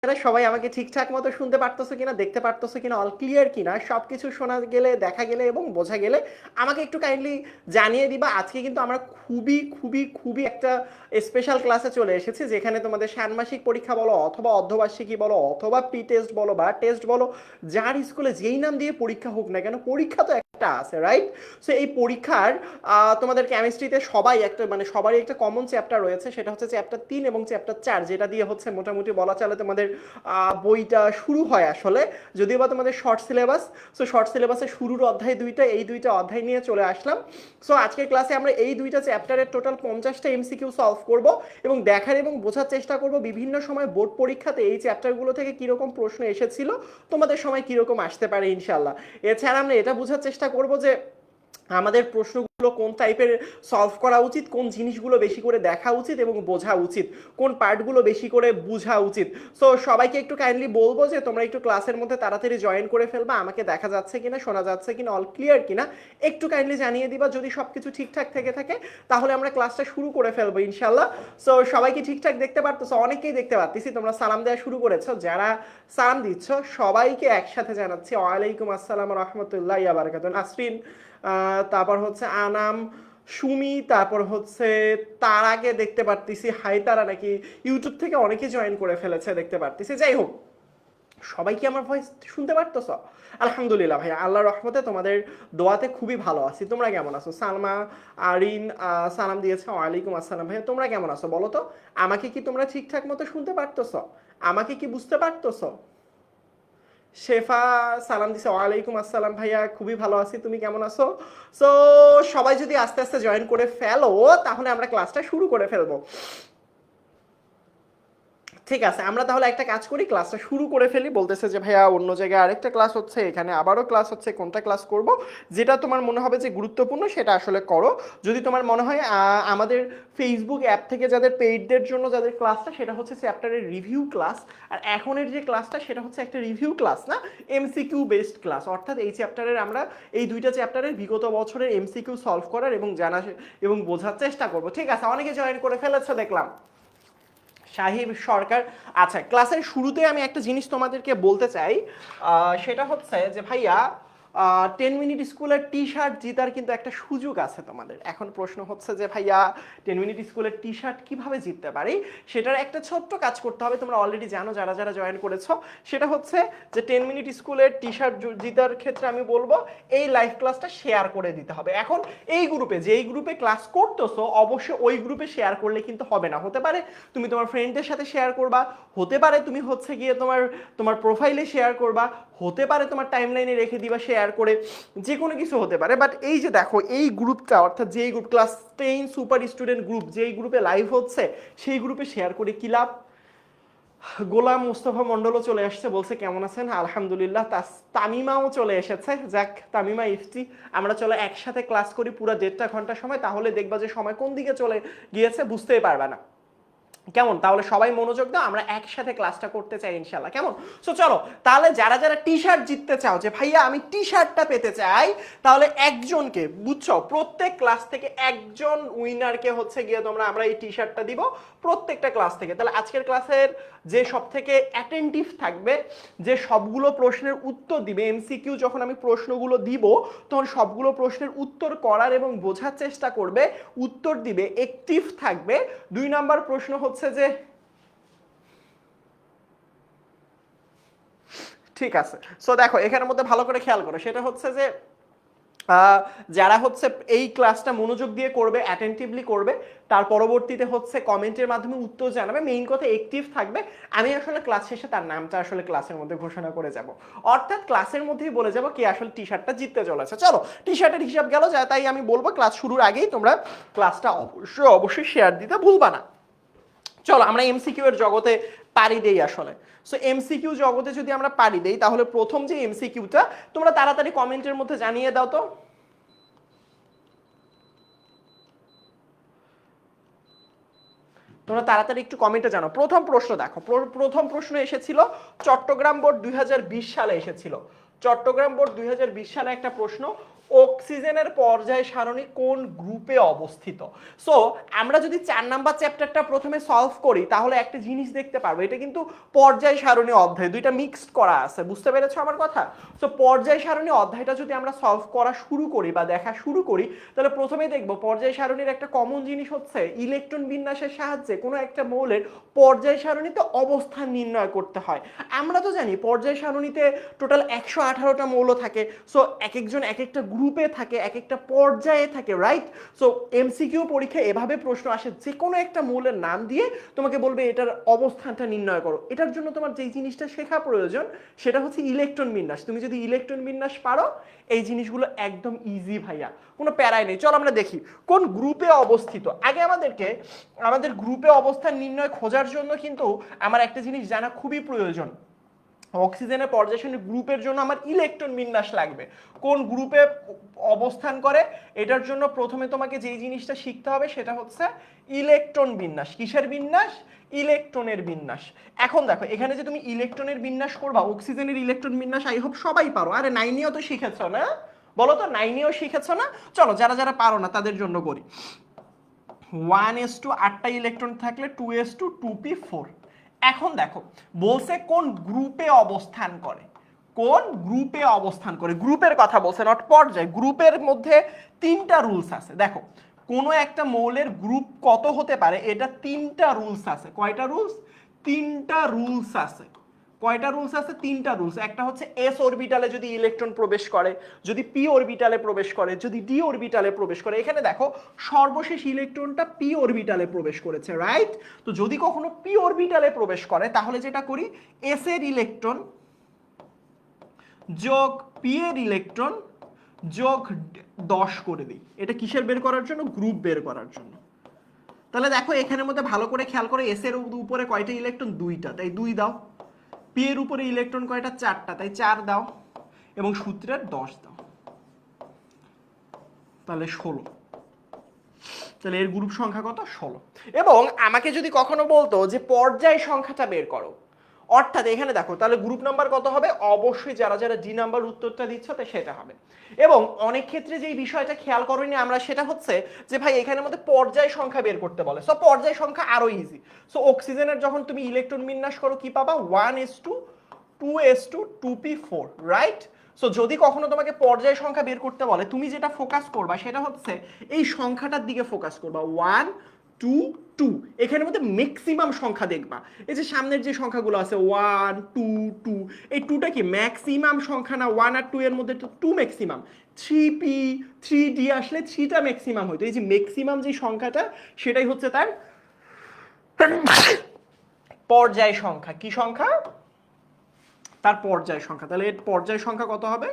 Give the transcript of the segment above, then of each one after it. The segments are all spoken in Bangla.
সবাই আমাকে ঠিকঠাক মতো শুনতে পারতেছো কিনা, দেখতে পারতেছো কিনা, অল ক্লিয়ার কিনা, সবকিছু শোনা গেলে, দেখা গেলে এবং বোঝা গেলে আমাকে একটু কাইন্ডলি জানিয়ে দিবা। আজকে কিন্তু আমরা খুবই খুবই খুবই একটা স্পেশাল ক্লাসে চলে এসেছি, যেখানে তোমাদের ষান্মাসিক পরীক্ষা বলো অথবা অর্ধবার্ষিকী বলো অথবা প্রি টেস্ট বলো বা টেস্ট বলো, যার স্কুলে যেই নাম দিয়ে পরীক্ষা হোক না কেন, পরীক্ষা তো একটা আছে, রাইট? সো এই পরীক্ষার তোমাদের কেমিস্ট্রিতে সবাই একটা মানে সবারই একটা কমন চ্যাপ্টার রয়েছে, সেটা হচ্ছে চ্যাপ্টার 3 এবং চ্যাপ্টার 4, যেটা দিয়ে হচ্ছে মোটামুটি বলা চলে তোমাদের বইটা শুরু হয় আসলে, যদিও বা তোমাদের শর্ট সিলেবাস। সো শর্ট সিলেবাসের শুরুর অধ্যায় দুইটা, এই দুইটা অধ্যায় নিয়ে চলে আসলাম। সো আজকের ক্লাসে আমরা এই দুইটা চ্যাপ্টারের টোটাল 50টা এমসিকিউ সলভ করব এবং দেখার এবং বোঝার চেষ্টা করব বিভিন্ন সময় বোর্ড পরীক্ষাতে এই চ্যাপ্টারগুলো থেকে কিরকম প্রশ্ন এসেছিল, তোমাদের সময় কিরকম আসতে পারে ইনশাল্লাহ। এছাড়া আমরা এটা বোঝার চেষ্টা করব যে আমাদের প্রশ্নগুলো কোন টাইপের সলভ করা উচিত, কোন জিনিসগুলো বেশি করে দেখা উচিত এবং বোঝা উচিত, কোন পার্টগুলো বেশি করে বোঝা উচিত। সো সবাইকে একটু কাইন্ডলি বলবো যে তোমরা একটু ক্লাসের মধ্যে তাড়াতাড়ি জয়েন করে ফেলবা। আমাকে দেখা যাচ্ছে কিনা, শোনা যাচ্ছে কিনা, অল ক্লিয়ার কিনা একটু কাইন্ডলি জানিয়ে দিবা। যদি সবকিছু ঠিকঠাক থেকে থাকে তাহলে আমরা ক্লাসটা শুরু করে ফেলবো ইনশাল্লাহ। সো সবাইকে ঠিকঠাক দেখতে পারতেছো? অনেকেই দেখতে পারতেছি, তোমরা সালাম দেওয়া শুরু করেছো। যারা সালাম দিচ্ছ সবাইকে একসাথে জানাচ্ছি ওয়ালাইকুম আসসালাম রহমতুল্লাহ বারাকাতুহু। নাসরিন, তারপর হচ্ছে আনাম, সুমি, তারপর হচ্ছে তারাকে দেখতে পারতেছি। হাই তারা, নাকি ইউটিউব থেকে অনেকে জয়েন করে ফেলেছে দেখতে পারতেছি। যাই হোক, সবাই কি আমার ভয়েস শুনতে পারতেছ? আলহামদুলিল্লাহ ভাইয়া, আল্লাহর রহমতে তোমাদের দোয়াতে খুবই ভালো আছি। তোমরা কেমন আছো? সালমা আরিন সালাম দিয়েছে, ওয়ালাইকুম আসসালাম। ভাইয়া তোমরা কেমন আছো বলো তো? আমাকে কি তোমরা ঠিকঠাক মতো শুনতে পারতেছ? আমাকে কি বুঝতে পারতেছ? শেফা সালাম দিছে, ওয়ালাইকুম আসসালাম ভাইয়া, খুবই ভালো আছি। তুমি কেমন আছো? সো সবাই যদি আস্তে আস্তে জয়েন করে ফেলো তাহলে আমরা ক্লাসটা শুরু করে ফেলবো। ঠিক আছে, আমরা তাহলে একটা কাজ করি, ক্লাসটা শুরু করে ফেলি। বলতেছে যে ভাইয়া অন্য জায়গায় আরেকটা ক্লাস হচ্ছে, এখানে আবারও ক্লাস হচ্ছে, কোনটা ক্লাস করব? যেটা তোমার মনে হবে যে গুরুত্বপূর্ণ সেটা আসলে করো। যদি তোমার মনে হয় আমাদের ফেসবুক অ্যাপ থেকে যাদের পেইডদের জন্য যাদের ক্লাসটা, সেটা হচ্ছে চ্যাপ্টারের রিভিউ ক্লাস, আর এখনের যে ক্লাসটা সেটা হচ্ছে একটা রিভিউ ক্লাস না, এমসিকিউ বেসড ক্লাস। অর্থাৎ এই চ্যাপ্টারের আমরা এই দুইটা চ্যাপ্টারের বিগত বছরের এমসিকিউ সলভ করার এবং জানা এবং বোঝার চেষ্টা করব। ঠিক আছে, অনেকে জয়েন করে ফেলেছে দেখলাম। শাহিব সরকার, আচ্ছা ক্লাসের শুরুতে আমি একটা জিনিস তোমাদেরকে বলতে চাই, সেটা হচ্ছে যে ভাইয়া 10 মিনিট স্কুলের টি শার্ট জিতার কিন্তু একটা সুযোগ আছে তোমাদের। এখন প্রশ্ন হচ্ছে যে ভাইয়া 10 মিনিট স্কুলের টি শার্ট কীভাবে জিততে পারি, সেটার একটা ছোট্ট কাজ করতে হবে। তোমরা অলরেডি জানো যারা যারা জয়েন করেছো, সেটা হচ্ছে যে 10 মিনিট স্কুলের টি শার্ট জিতার ক্ষেত্রে আমি বলবো এই লাইভ ক্লাসটা শেয়ার করে দিতে হবে। এখন এই গ্রুপে, যেই গ্রুপে ক্লাস করতেছো অবশ্যই ওই গ্রুপে শেয়ার করলে কিন্তু হবে না। হতে পারে তুমি তোমার ফ্রেন্ডদের সাথে শেয়ার করবা, হতে পারে তুমি হচ্ছে গিয়ে তোমার তোমার প্রোফাইলে শেয়ার করবা, হতে পারে তোমার টাইমলাইনে রেখে দিবা শেয়ার করে, যে কোনো কিছু হতে পারে। বাট এই যে দেখো এই গ্রুপটা, অর্থাৎ যেই group class 10 super student group, যেই গ্রুপে লাইভ হচ্ছে সেই গ্রুপে শেয়ার করে কি লাভ? গোলাম মুস্তফা মন্ডলও চলে আসছে, বলছে কেমন আছেন? আলহামদুলিল্লাহ। তামিমাও চলে এসেছে। যাক তামিমা ইফতি, আমরা চলো একসাথে ক্লাস করি পুরো 1.5 ঘন্টা সময়, তাহলে দেখবা যে সময় কোন দিকে চলে গিয়েছে বুঝতেই পারবে না। কেমন? তাহলে সবাই মনোযোগ দাও, আমরা একসাথে ক্লাসটা করতে চাই ইনশাল্লাহ, কেমন? সো চলো তাহলে যারা যারা টি শার্ট জিততে চাও যে ভাইয়া আমি টি শার্টটা পেতে চাই, তাহলে একজনকে, বুঝছো, প্রত্যেক ক্লাস থেকে একজন উইনারকে হচ্ছে গিয়ে তোমরা আমরা এই টি শার্টটা দিব প্রত্যেকটা ক্লাস থেকে। তাহলে আজকের ক্লাসের যে সব থেকে অ্যাটেন্টিভ থাকবে, যে সবগুলো প্রশ্নের উত্তর দিবে, এমসিকিউ যখন আমি প্রশ্নগুলো দিব তখন সবগুলো প্রশ্নের উত্তর করার এবং বোঝার চেষ্টা করবে, উত্তর দিবে, অ্যাক্টিভ থাকবে। 2 নাম্বার প্রশ্ন হচ্ছে যে, ঠিক আছে, সো দেখো এখানের মধ্যে ভালো করে খেয়াল করো, সেটা হচ্ছে যে যারা হচ্ছে এই ক্লাসটা মনোযোগ দিয়ে করবে, অ্যাটেন্টিভলি করবে, তার পরবর্তীতে হচ্ছে কমেন্টের মাধ্যমে উত্তর জানাবে, মেইন কথা অ্যাক্টিভ থাকবে। আমি আসলে ক্লাস শেষে তার নামটা আসলে ক্লাসের মধ্যে ঘোষণা করে যাব, অর্থাৎ ক্লাসের মধ্যেই বলে যাব কে আসলে টি শার্টটা জিততে চলেছে। চলো টি শার্টের হিসাব গেল, তাই আমি বলবো ক্লাস শুরুর আগেই তোমরা ক্লাসটা অবশ্যই অবশ্যই শেয়ার দিতে ভুলবা না। চলো আমরা এমসিকিউ এর জগতে পাড়ি দেই আসলে। সো এমসিকিউ জগতে যদি আমরা পাড়ি দেই তাহলে প্রথম যে এমসিকিউটা তোমরা তাড়াতাড়ি কমেন্টের মধ্যে জানিয়ে দাও তো। তোমরা তাড়াতাড়ি একটু কমেন্টে জানো। প্রথম প্রশ্ন দেখো, প্রথম প্রশ্ন এসেছিল চট্টগ্রাম বোর্ড 2020 সালে এসেছিল। চট্টগ্রাম বোর্ড 2020 সালে একটা প্রশ্ন, অক্সিজেনের পর্যায় সারণী কোন গ্রুপে অবস্থিত। সো আমরা যদি 4 নাম্বার চ্যাপ্টারটা প্রথমে সলভ করি তাহলে একটা জিনিস দেখতে পারবো, এটা কিন্তু পর্যায় সারণী অধ্যায়, দুইটা মিক্সড করা আছে, বুঝতে পেরেছো আমার কথা। সো পর্যায় সারণী অধ্যায়টা যদি আমরা সলভ করা শুরু করি বা দেখা শুরু করি তাহলে প্রথমেই দেখবো পর্যায় সারণীর একটা কমন জিনিস হচ্ছে ইলেকট্রন বিন্যাসের সাহায্যে কোনো একটা মৌলের পর্যায় সারণীতে অবস্থান নির্ণয় করতে হয়। আমরা তো জানি পর্যায় সারণীতে টোটাল 118টা মৌল থাকে। সো এক একজন এক একটা গ্রুপে থাকে, এক একটা পর্যায়ে থাকে, রাইট। সো এমসিকিউ পরীক্ষায় এভাবে প্রশ্ন আসে, যে কোনো একটা মৌলের নাম দিয়ে তোমাকে বলবে এটার অবস্থানটা নির্ণয় করো। এটার জন্য তোমার যেই জিনিসটা শেখা প্রয়োজন সেটা হচ্ছে ইলেকট্রন বিন্যাস। তুমি যদি ইলেকট্রন বিন্যাস পারো এই জিনিসগুলো একদম ইজি ভাইয়া, কোনো প্যারাই নেই। চলো আমরা দেখি কোন গ্রুপে অবস্থিত। আগে আমাদেরকে আমাদের গ্রুপে অবস্থান নির্ণয় খোঁজার জন্য কিন্তু আমার একটা জিনিস জানা খুবই প্রয়োজন। অক্সিজেনের পর্যায় সারণীর গ্রুপের জন্য আমার ইলেকট্রন বিন্যাস লাগবে, কোন গ্রুপে অবস্থান করে। এটার জন্য প্রথমে তোমাকে যেই জিনিসটা শিখতে হবে সেটা হচ্ছে ইলেকট্রন বিন্যাস। কিসের বিন্যাস? ইলেকট্রনের বিন্যাস। এখন দেখো এখানে যে তুমি ইলেকট্রনের বিন্যাস করবা, অক্সিজেনের ইলেকট্রন বিন্যাস আই হোপ সবাই পারো। আরে নাইনেও তো শিখেছো না, বলো তো নাইনেও শিখেছো না। চলো যারা যারা পারো না তাদের জন্য করি। 1s2 8টা ইলেকট্রন থাকলে 2s2 2p4। এখন দেখো বলছে কোন গ্রুপে অবস্থান করে, কোন গ্রুপে অবস্থান করে, গ্রুপের কথা বলছে নট পর্যায়। গ্রুপের মধ্যে 3টা রুলস আছে। দেখো কোনো একটা মৌলের গ্রুপ কত হতে পারে এটা 3টা রুলস আছে। কয়টা রুলস? 3টা রুলস আছে। কয়টা রুলস আছে? 3টা রুলস। একটা হচ্ছে এস অরবিটালে যদি ইলেকট্রন প্রবেশ করে, যদি পি অরবিটালে প্রবেশ করে, যদি ডি অরবিটালে প্রবেশ করে। এখানে দেখো সর্বশেষ ইলেকট্রনটা পি অরবিটালে প্রবেশ করেছে, রাইট। তো যদি কখনো পি অরবিটালে প্রবেশ করে তাহলে যেটা করি এস এর ইলেকট্রন যোগ পি এর ইলেকট্রন যোগ 10 করে দিই। এটা কিসের বের করার জন্য? গ্রুপ বের করার জন্য। তাহলে দেখো এখানের মধ্যে ভালো করে খেয়াল করে, এস এর উপরে কয়টা ইলেকট্রন? 2টা, তাই 2 দাও। পি এর উপরে ইলেকট্রন কয়টা? 4টা, তাই 4 দাও। এবং সূত্রের 10 দাও, তাহলে 16। তাহলে এর গ্রুপ সংখ্যা কত? 16। এবং আমাকে যদি কখনো বলতো যে পর্যায় সংখ্যাটা বের করো, অর্থাৎ এখানে দেখো তাহলে গ্রুপ নাম্বার কত হবে? অবশ্যই যারা যারা ডি নাম্বার উত্তরটা দিচ্ছ তো সেটা হবে। এবং অনেক ক্ষেত্রে যেই বিষয়টা খেয়াল করিনি আমরা সেটা হচ্ছে যে ভাই এখানের মধ্যে পর্যায় সংখ্যা বের করতে বলে। সো পর্যায় সংখ্যা আরো ইজি। সো অক্সিজেনের যখন তুমি ইলেকট্রন বিন্যাস করো কি পাবা? 1s2 2s2 2p4, right. So যদি কখনো তোমাকে পর্যায় সংখ্যা বের করতে বলে তুমি যেটা ফোকাস করবা সেটা হচ্ছে এই সংখ্যাটার দিকে ফোকাস করবা, 1 2 2। এখানের মধ্যে ম্যাক্সিমাম সংখ্যা দেখবা। এই যে সামনের যে সংখ্যাগুলো আছে 1 2 2, এই 2টা কি ম্যাক্সিমাম সংখ্যা না? 1 আর 2 এর মধ্যে তো 2 ম্যাক্সিমাম। 3p 3d আসলে 3টা ম্যাক্সিমাম হইতো। এই যে ম্যাক্সিমাম যে সংখ্যাটা সেটাই হচ্ছে তার পর্যায় সংখ্যা। কি সংখ্যা? তার পর্যায় সংখ্যা। তাহলে এর পর্যায় সংখ্যা কত হবে?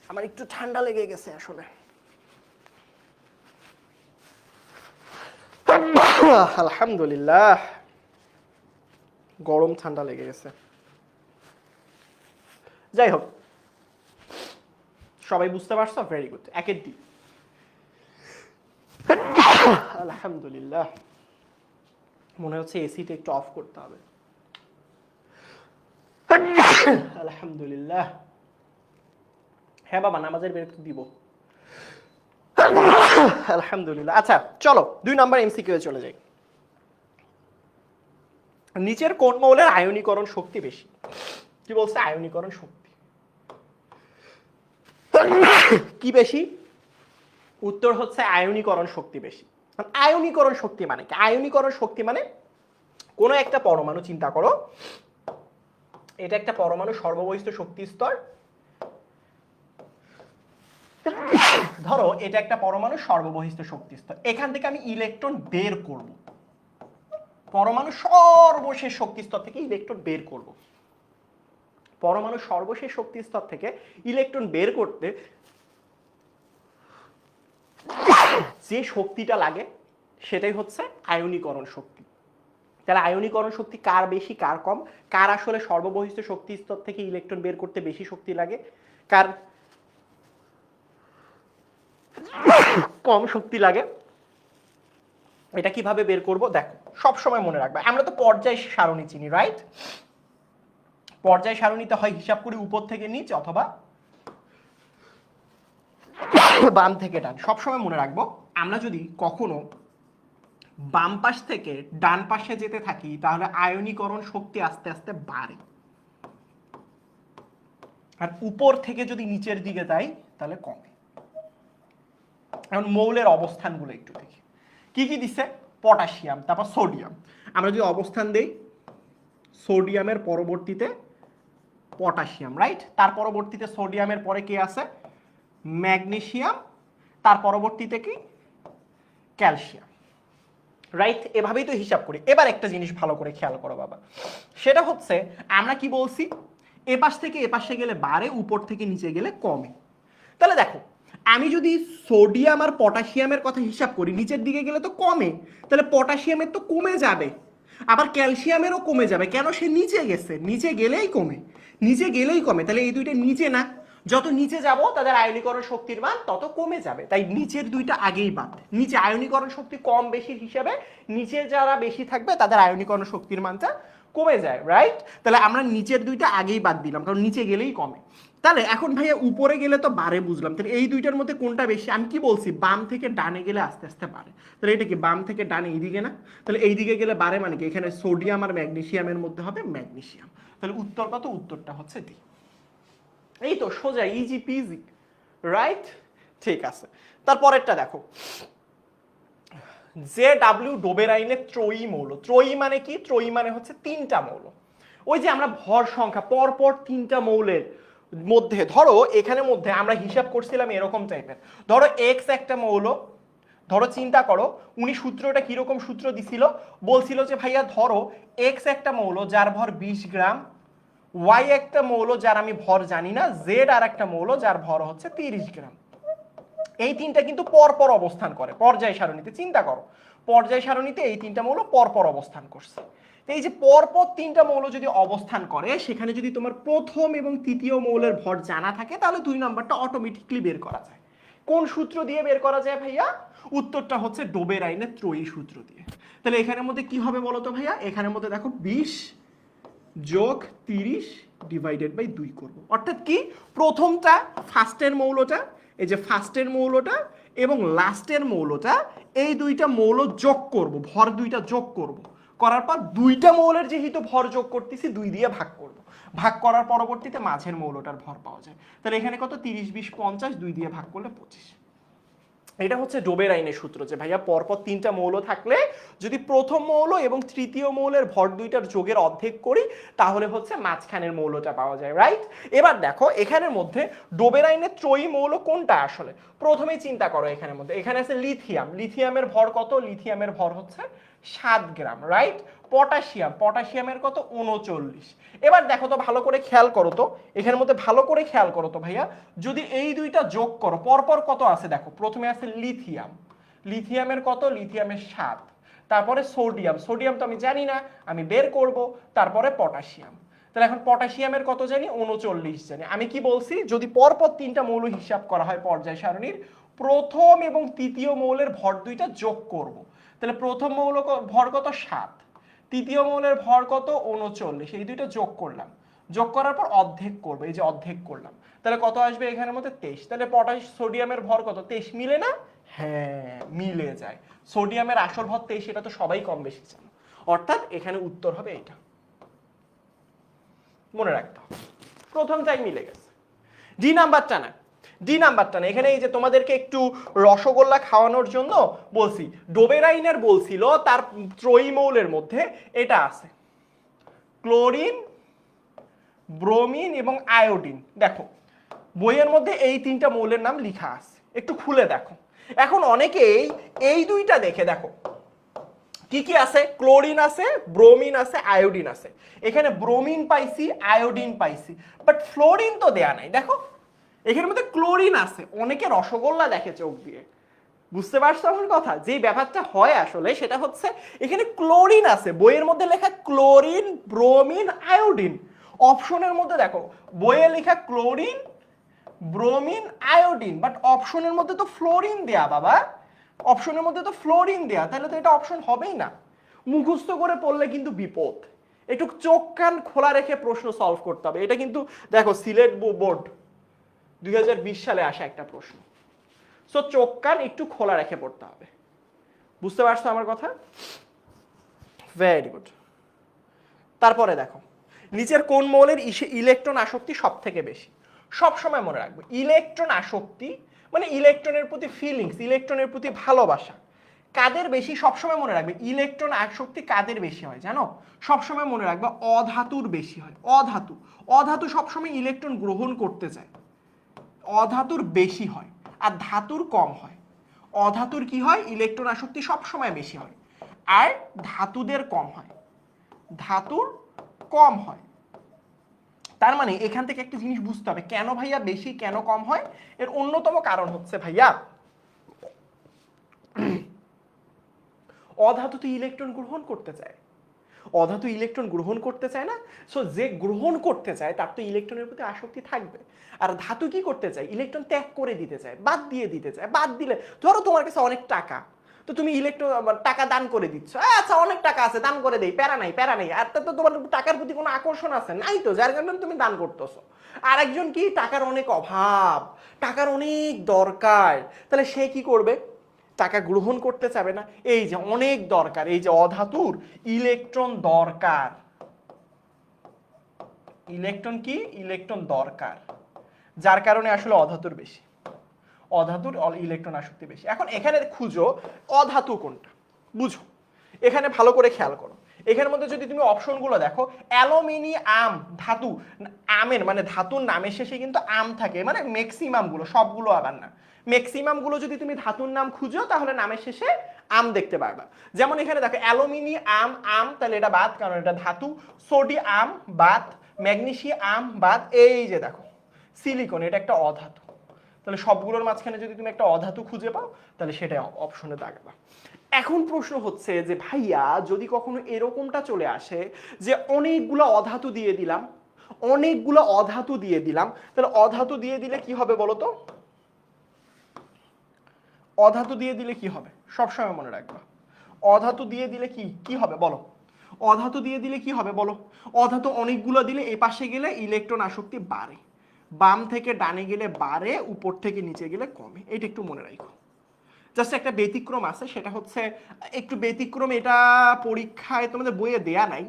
আমার একটু ঠান্ডা লেগে গেছে আসলে। আলহামদুলিল্লাহ, গরম ঠান্ডা লেগে গেছে। যাই হোক, সবাই বুঝতে পারছো? Very good. একের ডি। আলহামদুলিল্লাহ, মনে হচ্ছে এসিটা একটু অফ করতে হবে। আলহামদুলিল্লাহ। হ্যাঁ বাবা, নামাজের বের দিব। আলহামদুলিল্লাহ। আচ্ছা চলো 2 নাম্বার এমসিকিউ এ চলে যাই। নিচের কোন মৌলের আয়নীকরণ শক্তি বেশি? কি বলছে? আয়নীকরণ শক্তি কি বেশি? উত্তর হচ্ছে আয়নীকরণ শক্তি বেশি। আয়নীকরণ শক্তি মানে কি? আয়নীকরণ শক্তি মানে কোন একটা পরমাণু, চিন্তা করো এটা একটা পরমাণু, সর্ববহিষ্ঠ শক্তি স্তর। ধরো এটা একটা পরমাণু সর্ববহিষ্ঠ শক্তি স্তর। এখান থেকে আমি ইলেকট্রন বের করব, পরমাণু সর্বশেষ শক্তি স্তর থেকে ইলেকট্রন বের করব। পরমাণু সর্বশেষ শক্তি স্তর থেকে ইলেকট্রন বের করতে যে শক্তিটা লাগে সেটাই হচ্ছে আয়নীকরণ শক্তি। তাহলে আয়নীকরণ শক্তি কার বেশি কার কম? কার আসলে সর্ববহিষ্ঠ শক্তি স্তর থেকে ইলেকট্রন বের করতে বেশি শক্তি লাগে, কার কম শক্তি লাগে? এটা কিভাবে বের করব? দেখো সব সময় মনে রাখবে, আমরা তো পর্যায় সারণী চিনি, রাইট? পর্যায় সারণীতে হয় হিসাব করি উপর থেকে নিচ অথবা বাম থেকে ডান। সবসময় মনে রাখবো আমরা যদি কখনো বাম পাশ থেকে ডান পাশে যেতে থাকি তাহলে আয়নীকরণ শক্তি আস্তে আস্তে বাড়ে, আর উপর থেকে যদি নিচের দিকে যাই তাহলে কমে। এখন মৌলের অবস্থানগুলো একটু দেখি, কি কি দিচ্ছে, পটাশিয়াম, তারপর সোডিয়াম। আমরা যদি অবস্থান দেই, সোডিয়ামের পরবর্তীতে পটাশিয়াম, রাইট? তার পরবর্তীতে সোডিয়ামের পরে কি আছে, ম্যাগনেসিয়াম, তার পরবর্তীতে কি, ক্যালসিয়াম, রাইট? এভাবেই তো হিসাব করি। এবার একটা জিনিস ভালো করে খেয়াল করো বাবা, সেটা হচ্ছে আমরা কি বলছি, এপাশ থেকে এপাশে গেলে বাড়ে, উপর থেকে নিচে গেলে কমে। তাহলে দেখো আমি যদি সোডিয়াম আর পটাশিয়ামের কথা হিসাব করি, নিচের দিকে গেলে তো কমে, তাহলে পটাশিয়ামের তো কমে যাবে, আবার ক্যালসিয়ামেরও কমে যাবে। কেন? সে নিচে গেছে, নিচে গেলেই কমে, নিচে গেলেই কমে। তাহলে এই দুইটা নিচে না, যত নিচে যাব তাদের আয়নীকরণ শক্তির মান তত কমে যাবে। তাই নিচের দুইটা আগেই বাদ। নিচে আয়নীকরণ শক্তি কম বেশির হিসাবে নিচে যারা বেশি থাকবে তাদের আয়নীকরণ শক্তির মানটা কমে যায়, রাইট? তাহলে আমরা নিচের দুইটা আগেই বাদ দিলাম, কারণ নিচে গেলেই কমে। তাহলে এখন ভাইয়া উপরে গেলে তো বাড়ে বুঝলাম, তাহলে এই দুইটার মধ্যে কোনটা বেশি? আমি কি বলছি, বাম থেকে ডানে গেলে আস্তে আস্তে বাড়ে। তাহলে এটা কি বাম থেকে ডানে এইদিকে না? তাহলে এইদিকে গেলে বাড়ে মানে কি, এখানে সোডিয়াম আর ম্যাগনেসিয়ামের মধ্যে হবে ম্যাগনেসিয়াম। তাহলে উত্তর কত? উত্তরটা হচ্ছে ডি। এই তো সোজা, ইজি পিজি, রাইট? ঠিক আছে, তারপরেরটা দেখো, জে ডাব্লিউ ডোবেরাইনের ত্রয়ী মৌল। ত্রয়ী মানে কি? ত্রয়ী মানে হচ্ছে তিনটা মৌল। ওই যে আমরা ভর সংখ্যা পরপর তিনটা মৌলের মধ্যে, ধরো এখানে মধ্যে আমরা হিসাব করছিলাম এরকম টাইপের, ধরো এক্স একটা মৌল, ধরো চিন্তা করো উনি সূত্রটা কিরকম সূত্র দিছিল, বলছিল যে ভাইয়া ধরো এক্স একটা মৌল যার ভর 20 গ্রাম, ওয়াই একটা মৌল যার আমি ভর জানি না, জেড আর একটা মৌল যার ভর হচ্ছে 30 গ্রাম। এই তিনটা কিন্তু পরপর অবস্থান করে পর্যায় সারণীতে। চিন্তা করো পর্যায় সারণীতে এই তিনটা মৌল পরপর অবস্থান করছে। এই যে পরপর তিনটা মৌল যদি অবস্থান করে, সেখানে যদি তোমার প্রথম এবং তৃতীয় মৌলের ভর জানা থাকে তাহলে 2 নাম্বারটা অটোমেটিকলি বের করা যায়। কোন সূত্র দিয়ে বের করা যায় ভাইয়া? উত্তরটা হচ্ছে ডোবেরাইনের ত্রয়ী সূত্র দিয়ে। তাহলে এখানের মধ্যে কি হবে বলো তো ভাইয়া? এখানের মধ্যে দেখো 20 যোগ 30 ডিভাইডেড বাই 2 করব। অর্থাৎ কি, প্রথমটা ফার্স্টের মৌলটা, এই যে ফার্স্টের মৌলটা এবং লাস্টের মৌলটা, এই দুইটা মৌল যোগ করব, ভর দুইটা যোগ করব, করার পর দুইটা মৌলের যেহেতু ভর যোগ করতেছি 2 দিয়ে ভাগ করব, ভাগ করার পরবর্তীতে মাঝের মৌলটার ভর পাওয়া যায়। তাহলে এখানে কত, 30 20 50, 2 দিয়ে ভাগ করলে 25। এটা হচ্ছে ডোবেরাইনের সূত্র, যে ভাইয়া পরপর তিনটা মৌল থাকলে যদি প্রথম মৌল এবং তৃতীয় মৌলের ভর দুইটার যোগের অর্ধেক করি তাহলে হচ্ছে মাঝখানের মৌলটা পাওয়া যায়, রাইট? এবার দেখো এখানের মধ্যে ডোবেরাইনের ত্রয়ী মৌল কোনটা আসলে, প্রথমেই চিন্তা করো এখানের মধ্যে, এখানে আছে লিথিয়াম, লিথিয়ামের ভর কত, লিথিয়ামের ভর হচ্ছে 7 গ্রাম, রাইট? পটাশিয়াম, পটাশিয়ামের কত, 39। এবার দেখো তো ভালো করে খেয়াল করো তো, এখানের মধ্যে ভালো করে খেয়াল করো তো ভাইয়া, যদি এই দুইটা যোগ করো পরপর কত আছে দেখো, প্রথমে আছে লিথিয়াম, লিথিয়ামের কত, লিথিয়ামের 7, তারপরে সোডিয়াম, সোডিয়াম তো আমি জানি না, আমি বের করব, তারপরে পটাশিয়াম। তাহলে এখন পটাশিয়ামের কত জানি, 39 জানি। আমি কি বলছি, যদি পরপর তিনটা মৌল হিসাব করা হয় পর্যায় সারণীর, প্রথম এবং তৃতীয় মৌলের ভর দুইটা যোগ করব। তাহলে প্রথম মৌল ভর কত, 7, তৃতীয় মৌলের ভর কত, 39, এই দুইটা যোগ করলাম, যোগ করার পর অর্ধেক করবো, এই যে অর্ধেক করলাম, তাহলে কত আসবে এখানের মধ্যে 23। তাহলে পটাশ সোডিয়ামের ভর কত, 23, মিলে না? হ্যাঁ মিলে যায়। সোডিয়ামের আসল ভর 23, এটা তো সবাই কম বেশি জানো। অর্থাৎ এখানে উত্তর হবে এটা, মনে রাখতে হবে, প্রথমটাই মিলে গেছে। ডি নাম্বারটা না, ডি নাম্বারটা না, এখানে এই যে তোমাদেরকে একটু রসগোল্লা খাওয়ানোর জন্য বলছি, ডোবেরাইনের বলছিল তার ত্রয়ী মৌলের মধ্যে এটা আছে, ক্লোরিন, ব্রোমিন এবং আয়োডিন। দেখো বইয়ের মধ্যে এই তিনটা মৌলের নাম লেখা আছে, একটু খুলে দেখো। এখন অনেকেই এই দুইটা দেখে দেখো কি কি আছে, ক্লোরিন আছে, ব্রোমিন আছে, আয়োডিন আছে। এখানে ব্রোমিন পাইছি, আয়োডিন পাইছি, বাট ফ্লোরিন তো দেয়া নাই। দেখো এখানের মধ্যে ক্লোরিন আছে, অনেকে রসগোল্লা দেখে চোখ দিয়ে, বুঝতে পারছো আমার কথা? যে ব্যাপারটা হয় আসলে সেটা হচ্ছে এখানে ক্লোরিন আছে, বইয়ের মধ্যে লেখা ক্লোরিন, ব্রোমিন, আয়োডিন। অপশনের মধ্যে দেখো বইয়ে লেখা ক্লোরিন, ব্রোমিন, আয়োডিন, বাট অপশনের মধ্যে তো ফ্লোরিন দেয়া বাবা, অপশনের মধ্যে তো ফ্লোরিন দেয়া, তাহলে তো এটা অপশন হবেই না। মুখস্থ করে পড়লে কিন্তু বিপদ, একটু চোখ কান খোলা রেখে প্রশ্ন সলভ করতে হবে। এটা কিন্তু দেখো সিলেট বোর্ড 2020 সালে আসা একটা প্রশ্ন। সো চোখ কান একটু খোলা রেখে পড়তে হবে। বুঝতে পারছো আমার কথা? Very good. তারপরে দেখো নিচের কোন মৌলের ইলেকট্রন আসক্তি সব থেকে বেশি? সব সময় মনে রাখবে ইলেকট্রন আসক্তি মানে ইলেকট্রনের প্রতি ফিলিংস, ইলেকট্রনের প্রতি ভালোবাসা কাদের বেশি সবসময় মনে রাখবে। ইলেকট্রন আসক্তি কাদের বেশি হয় জানো? সবসময় মনে রাখবে অধাতুর বেশি হয়। অধাতু, অধাতু সবসময় ইলেকট্রন গ্রহণ করতে চায়, অধাতুর বেশি হয় আর ধাতুর কম হয়। অধাতুর কি হয়? ইলেকট্রন আসক্তি সবসময় বেশি হয় আর ধাতুদের কম হয়, ধাতুর কম হয়। তার মানে এখান থেকে একটা জিনিস বুঝতে হবে কেন ভাইয়া বেশি কেন কম হয়। এর অন্যতম কারণ হচ্ছে ভাইয়া অধাতু তো ইলেকট্রন গ্রহণ করতে চায়, অধাতু ইলেকট্রন গ্রহণ করতে চায় না। সো যে গ্রহণ করতে চায় তার তো ইলেকট্রনের প্রতি আসক্তি থাকবে। আর ধাতু কি করতে চায়? ইলেকট্রন ত্যাগ করে দিতে চায়, বাদ দিয়ে দিতে চায়। বাদ দিলে ধরো তোমার কাছে অনেক টাকা, তো তুমি ইলেকট্রন টাকা দান করে দিচ্ছ, আচ্ছা অনেক টাকা আছে দান করে দেই, প্যারা নাই প্যারা নাই। আর তো তোমার টাকার প্রতি কোনো আকর্ষণ আছে নাই, তো যার কারণে তুমি দান করতেছো। আর একজন কি টাকার অনেক অভাব, টাকার অনেক দরকার, তাহলে সে কি করবে? টাকা গ্রহণ করতে চাবে না। এই যে অনেক দরকার, এই যে অধাতুর ইলেকট্রন দরকার, ইলেকট্রন কি? ইলেকট্রন দরকার, যার কারণে আসলে অধাতুর বেশি, অধাতুর ইলেকট্রন আসক্তি বেশি। এখন এখানে খুঁজো অধাতু কোনটা, বুঝো এখানে ভালো করে খেয়াল করো। এখানের মধ্যে যদি তুমি অপশনগুলো দেখো, অ্যালুমিনিয়াম ধাতু, আমের মানে ধাতুর নামের শেষে কিন্তু আম থাকে, মানে ম্যাক্সিমাম গুলো, সবগুলো আবার না, ম্যাক্সিমাম গুলো যদি তুমি ধাতুর নাম খুঁজো তাহলে নামের শেষে আম দেখতে পারবা। যেমন এখানে দেখো অ্যালুমিনিয়াম আম, তাহলে এটা বাদ কারণ এটা ধাতু। সোডিয়াম বাদ, ম্যাগনেসিয়াম বাদ, এই যে দেখো সিলিকন, এটা একটা অধাতু। তাহলে সবগুলোর মাঝখানে যদি তুমি একটা অধাতু খুঁজে পাও তাহলে সেটা অপশনে দাগাবা। এখন প্রশ্ন হচ্ছে যে ভাইয়া যদি কখনো এরকমটা চলে আসে যে অনেকগুলো অধাতু দিয়ে দিলাম, অনেকগুলো অধাতু দিয়ে দিলাম, তাহলে অধাতু দিয়ে দিলে কি হবে বলো তো? অধাতু দিয়ে দিলে কি হবে সবসময় মনে রাখবা। অধাতু দিয়ে দিলে কি কি হবে বলো? অধাতু দিয়ে দিলে কি হবে বলো? অধাতু অনেকগুলো দিলে এ পাশে গেলে ইলেকট্রন আসক্তি বাড়ে, বাম থেকে ডানে গেলে বাড়ে, উপর থেকে নিচে গেলে কমে। এটা একটু মনে রাখো। জাস্ট একটা ব্যতিক্রম আছে, সেটা হচ্ছে একটু ব্যতিক্রম, এটা পরীক্ষায় তোমাদের বইয়ে দেয়া নাই।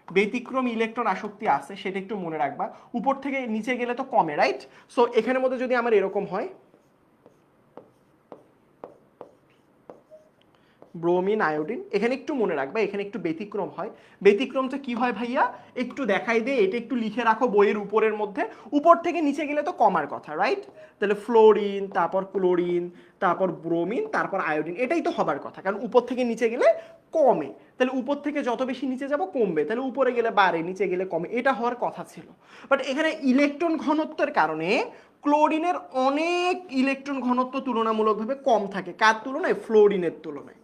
ব্যতিক্রম ইলেকট্রন আসক্তি আছে, সেটা একটু মনে রাখবা। উপর থেকে নিচে গেলে তো কমে, রাইট? সো এখানের মধ্যে যদি আমার এরকম হয় ব্রোমিন আয়োডিন, এখানে একটু মনে রাখবা এখানে একটু ব্যতিক্রম হয়। ব্যতিক্রমটা কি হয় ভাইয়া একটু দেখাই দে, এটা একটু লিখে রাখো বইয়ের উপরের মধ্যে। উপর থেকে নিচে গেলে তো কমার কথা, রাইট? তাহলে ফ্লোরিন, তারপর ক্লোরিন, তারপর ব্রোমিন, তারপর আয়োডিন, এটাই তো হবার কথা, কারণ উপর থেকে নিচে গেলে কমে। তাহলে উপর থেকে যত বেশি নিচে যাব কমবে, তাহলে উপরে গেলে বাড়ে, নিচে গেলে কমে, এটা হওয়ার কথা ছিল। বাট এখানে ইলেকট্রন ঘনত্বের কারণে ক্লোরিনের অনেক ইলেকট্রন ঘনত্ব তুলনামূলকভাবে কম থাকে, কার তুলনায়? ফ্লোরিনের তুলনায়।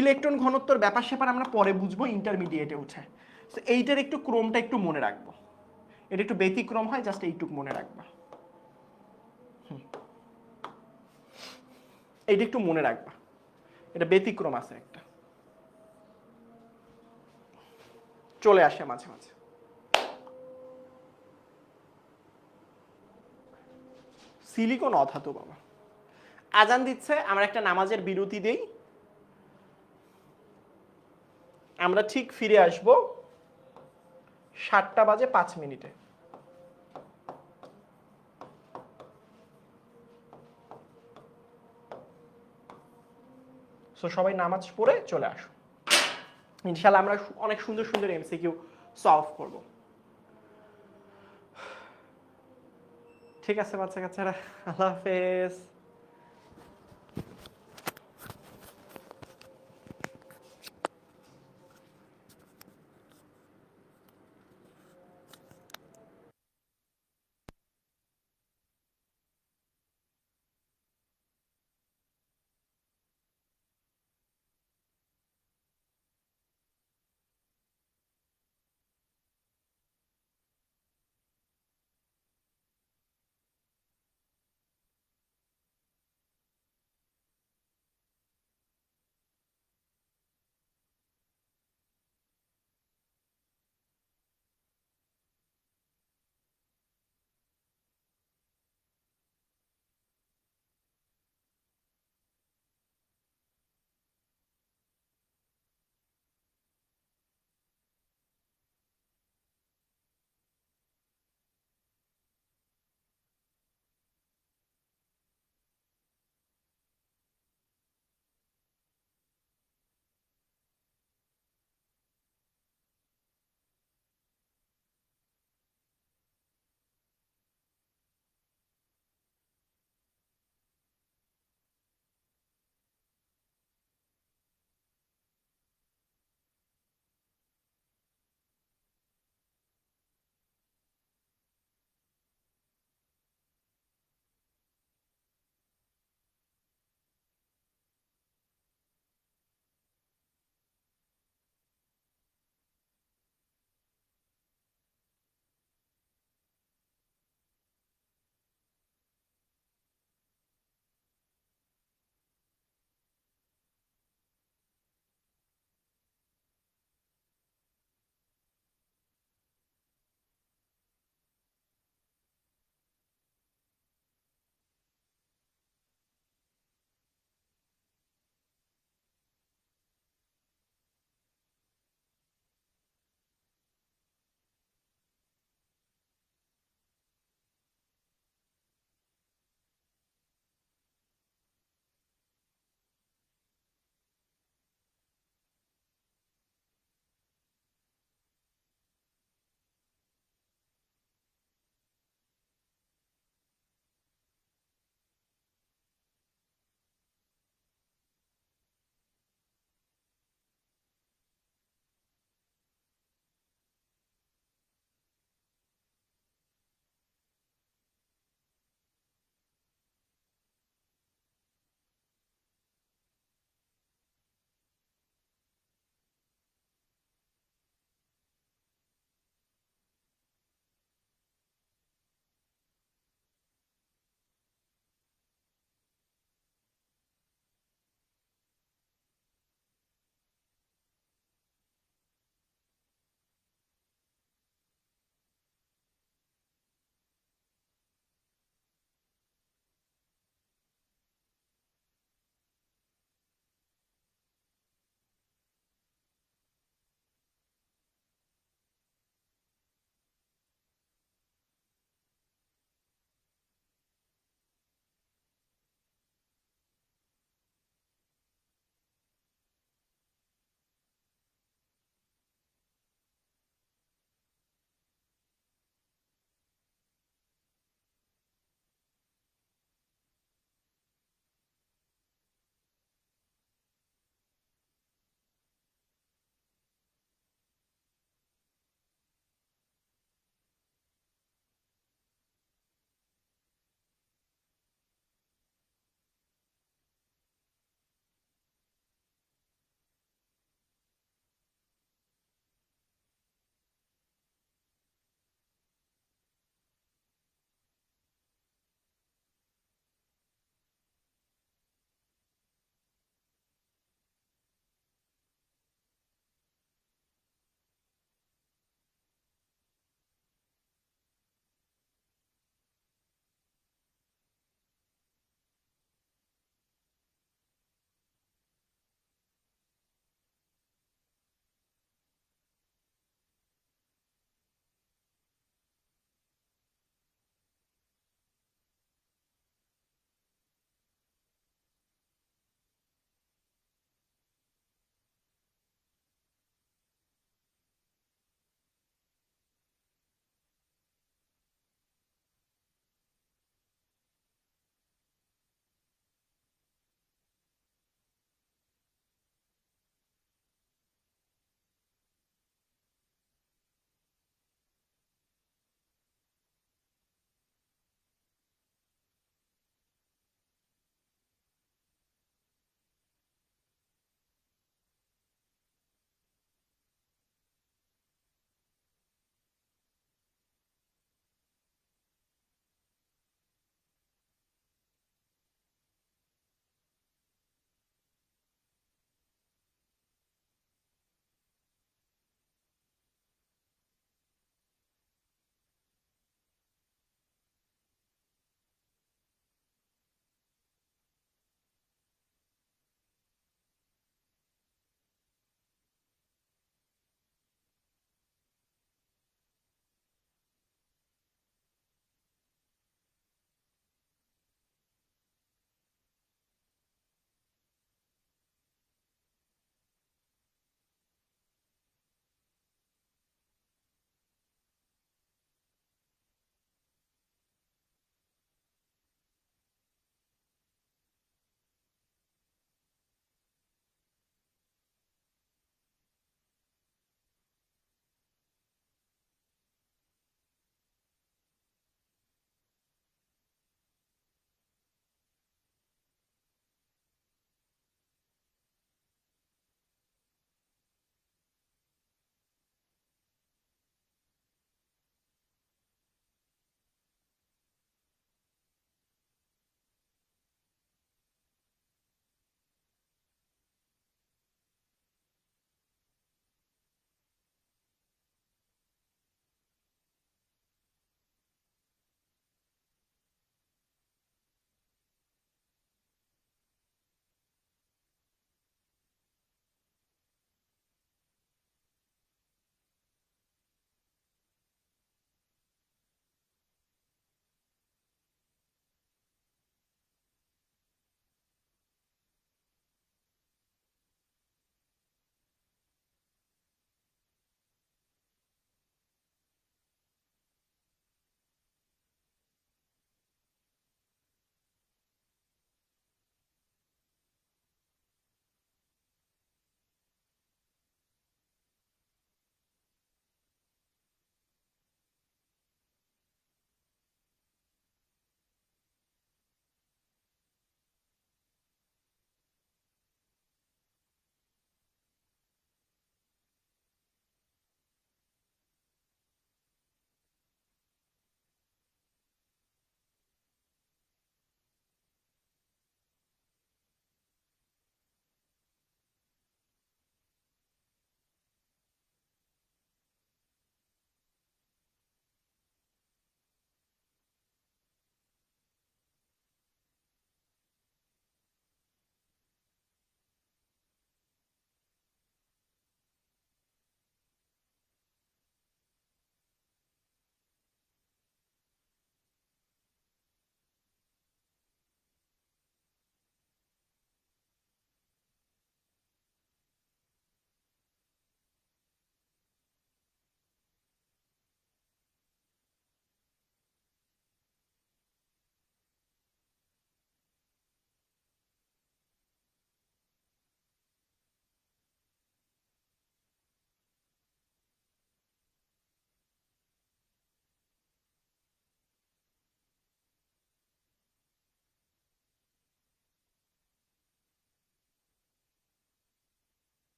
ইলেকট্রন ঘনত্বর ব্যাপার স্যাপার আমরা পরে বুঝবো ইন্টারমিডিয়েটে উঠে। এইটার একটু ক্রমটা একটু মনে রাখবো, এটা একটু ব্যতিক্রম হয়, জাস্ট এইটুকু মনে রাখবা। এইটা একটু মনে রাখবা, এটা ব্যতিক্রম আছে একটা, চলে আসে মাঝে মাঝে। সিলিকন অধাতু বাবা। আজান দিচ্ছে, আমরা একটা নামাজের বিরতি দেই, আমরা ঠিক ফিরে আসব 7:05। সো সবাই নামাজ পড়ে চলে আসো, ইনশাল্লাহ আমরা অনেক সুন্দর সুন্দর এমসিকিউ সলভ করব। ঠিক আছে বাচ্চা কাচ্চারা, আল্লাহ হাফেজ।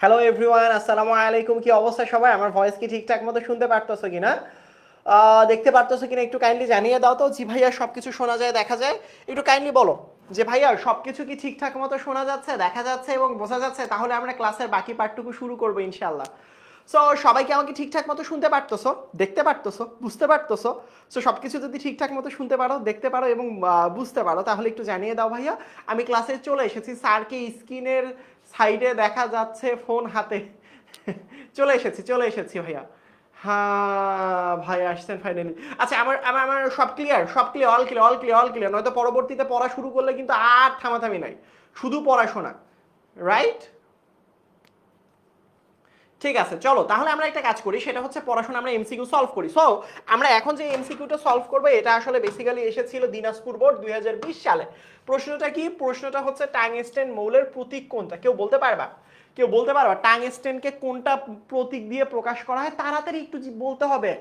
হ্যালো এভরিওয়ান, আসসালামু আলাইকুম। কি অবস্থা সবাই? আমার ভয়েস কি ঠিকঠাক মতো শুনতে পারতেছো কিনা, দেখতে পারতেছো কিনা একটু কাইন্ডলি জানিয়ে দাও তো। জি ভাইয়া সবকিছু শোনা যায়, দেখা যায়? একটু কাইন্ডলি বলো যে ভাইয়া সবকিছু কি ঠিকঠাক মতো শোনা যাচ্ছে, দেখা যাচ্ছে এবং বোঝা যাচ্ছে? তাহলে আমরা ক্লাসের বাকি পার্টটুকু শুরু করবো ইনশাল্লাহ। সো সবাই কি আমাকে ঠিকঠাক মতো শুনতে পারতেছো, দেখতে পারতেছো, বুঝতে পারতেছো? সো সবকিছু যদি ঠিকঠাক মতো শুনতে পারো, দেখতে পারো এবং বুঝতে পারো, তাহলে একটু জানিয়ে দাও ভাইয়া। আমি ক্লাসে চলে এসেছি, স্যারকে স্ক্রিনের সাইডে দেখা যাচ্ছে, ফোন হাতে। চলে এসেছি ভাইয়া। হ্যাঁ ভাই, আসছেন ফাইনালি। আচ্ছা, আমার আমার আমার সব ক্লিয়ার, সব clear, all clear, all clear, all clear. নয়তো পরবর্তীতে পড়া শুরু করলে কিন্তু আর থামাথামি নাই, শুধু পড়াশোনা। রাইট? ঠিক আছে, চলো তাহলে আমরা একটা কাজ করি, সেটা হচ্ছে পড়াশোনা আমরা এমসিকিউ সলভ করি। সো আমরা এখন যে এমসিকিউটা সলভ করবো, এটা আসলে বেসিক্যালি এসেছিল দিনাজপুর বোর্ড 2020 সালে। প্রশ্নটা কি? প্রশ্নটা হচ্ছে টাংস্টেন মৌলের প্রতীক কোনটা? কেউ বলতে পারবা? কেউ বলতে পারবা টাংস্টেনকে কোনটা প্রতীক দিয়ে প্রকাশ করা হয়? তাড়াতাড়ি একটু বলতে হবে।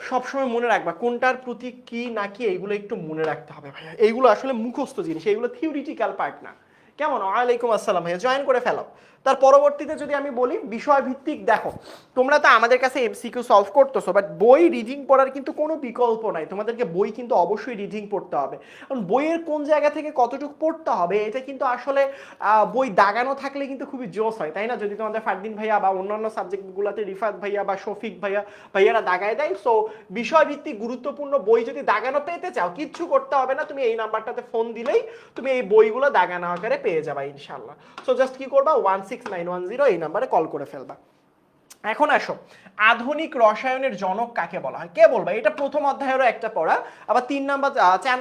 সবসময় মনে রাখবা কোনটার প্রতীক কি না কি, এইগুলো একটু মনে রাখতে হবে ভাইয়া। এইগুলো আসলে মুখস্থ জিনিস, এইগুলো থিওরিটিক্যাল পার্ট না। কেমন? ওয়ালাইকুম আসসালাম ভাইয়া, জয়েন করে ফেলো। তার পরবর্তীতে যদি আমি বলি বিষয় ভিত্তিক, দেখো তোমরা তো আমাদের কাছে এমসিকিউ সলভ করতেছো, বাট বই রিডিং পড়ার কিন্তু কোনো বিকল্প নাই। তোমাদেরকে বই কিন্তু অবশ্যই রিডিং পড়তে হবে। কারণ বইয়ের কোন জায়গা থেকে কতটুকু পড়তে হবে, এটা কিন্তু আসলে বই দাগানো থাকলে কিন্তু খুবই জোশ হয়, তাই না? যদি তোমাদের ফারদিন ভাইয়া বা অন্যান্য সাবজেক্টগুলোতে রিফাত ভাইয়া বা শফিক ভাইয়ারা দাগায় দেয়। সো বিষয় ভিত্তিক গুরুত্বপূর্ণ বই যদি দাগানো পেতে চাও, কিচ্ছু করতে হবে না, তুমি এই নাম্বারটাতে ফোন দিলেই তুমি এই বইগুলো দাগানো আকারে পেয়ে যাবা ইনশাল্লাহ। সো জাস্ট কি করবা, 16910 এই নাম্বারে কল করে ফেলবা। এখন আসো, আধুনিক রসায়নের জনক কাকে বলা হয়? কে বলবা? এটা প্রথম অধ্যায়েরও একটা পড়া, আবার 4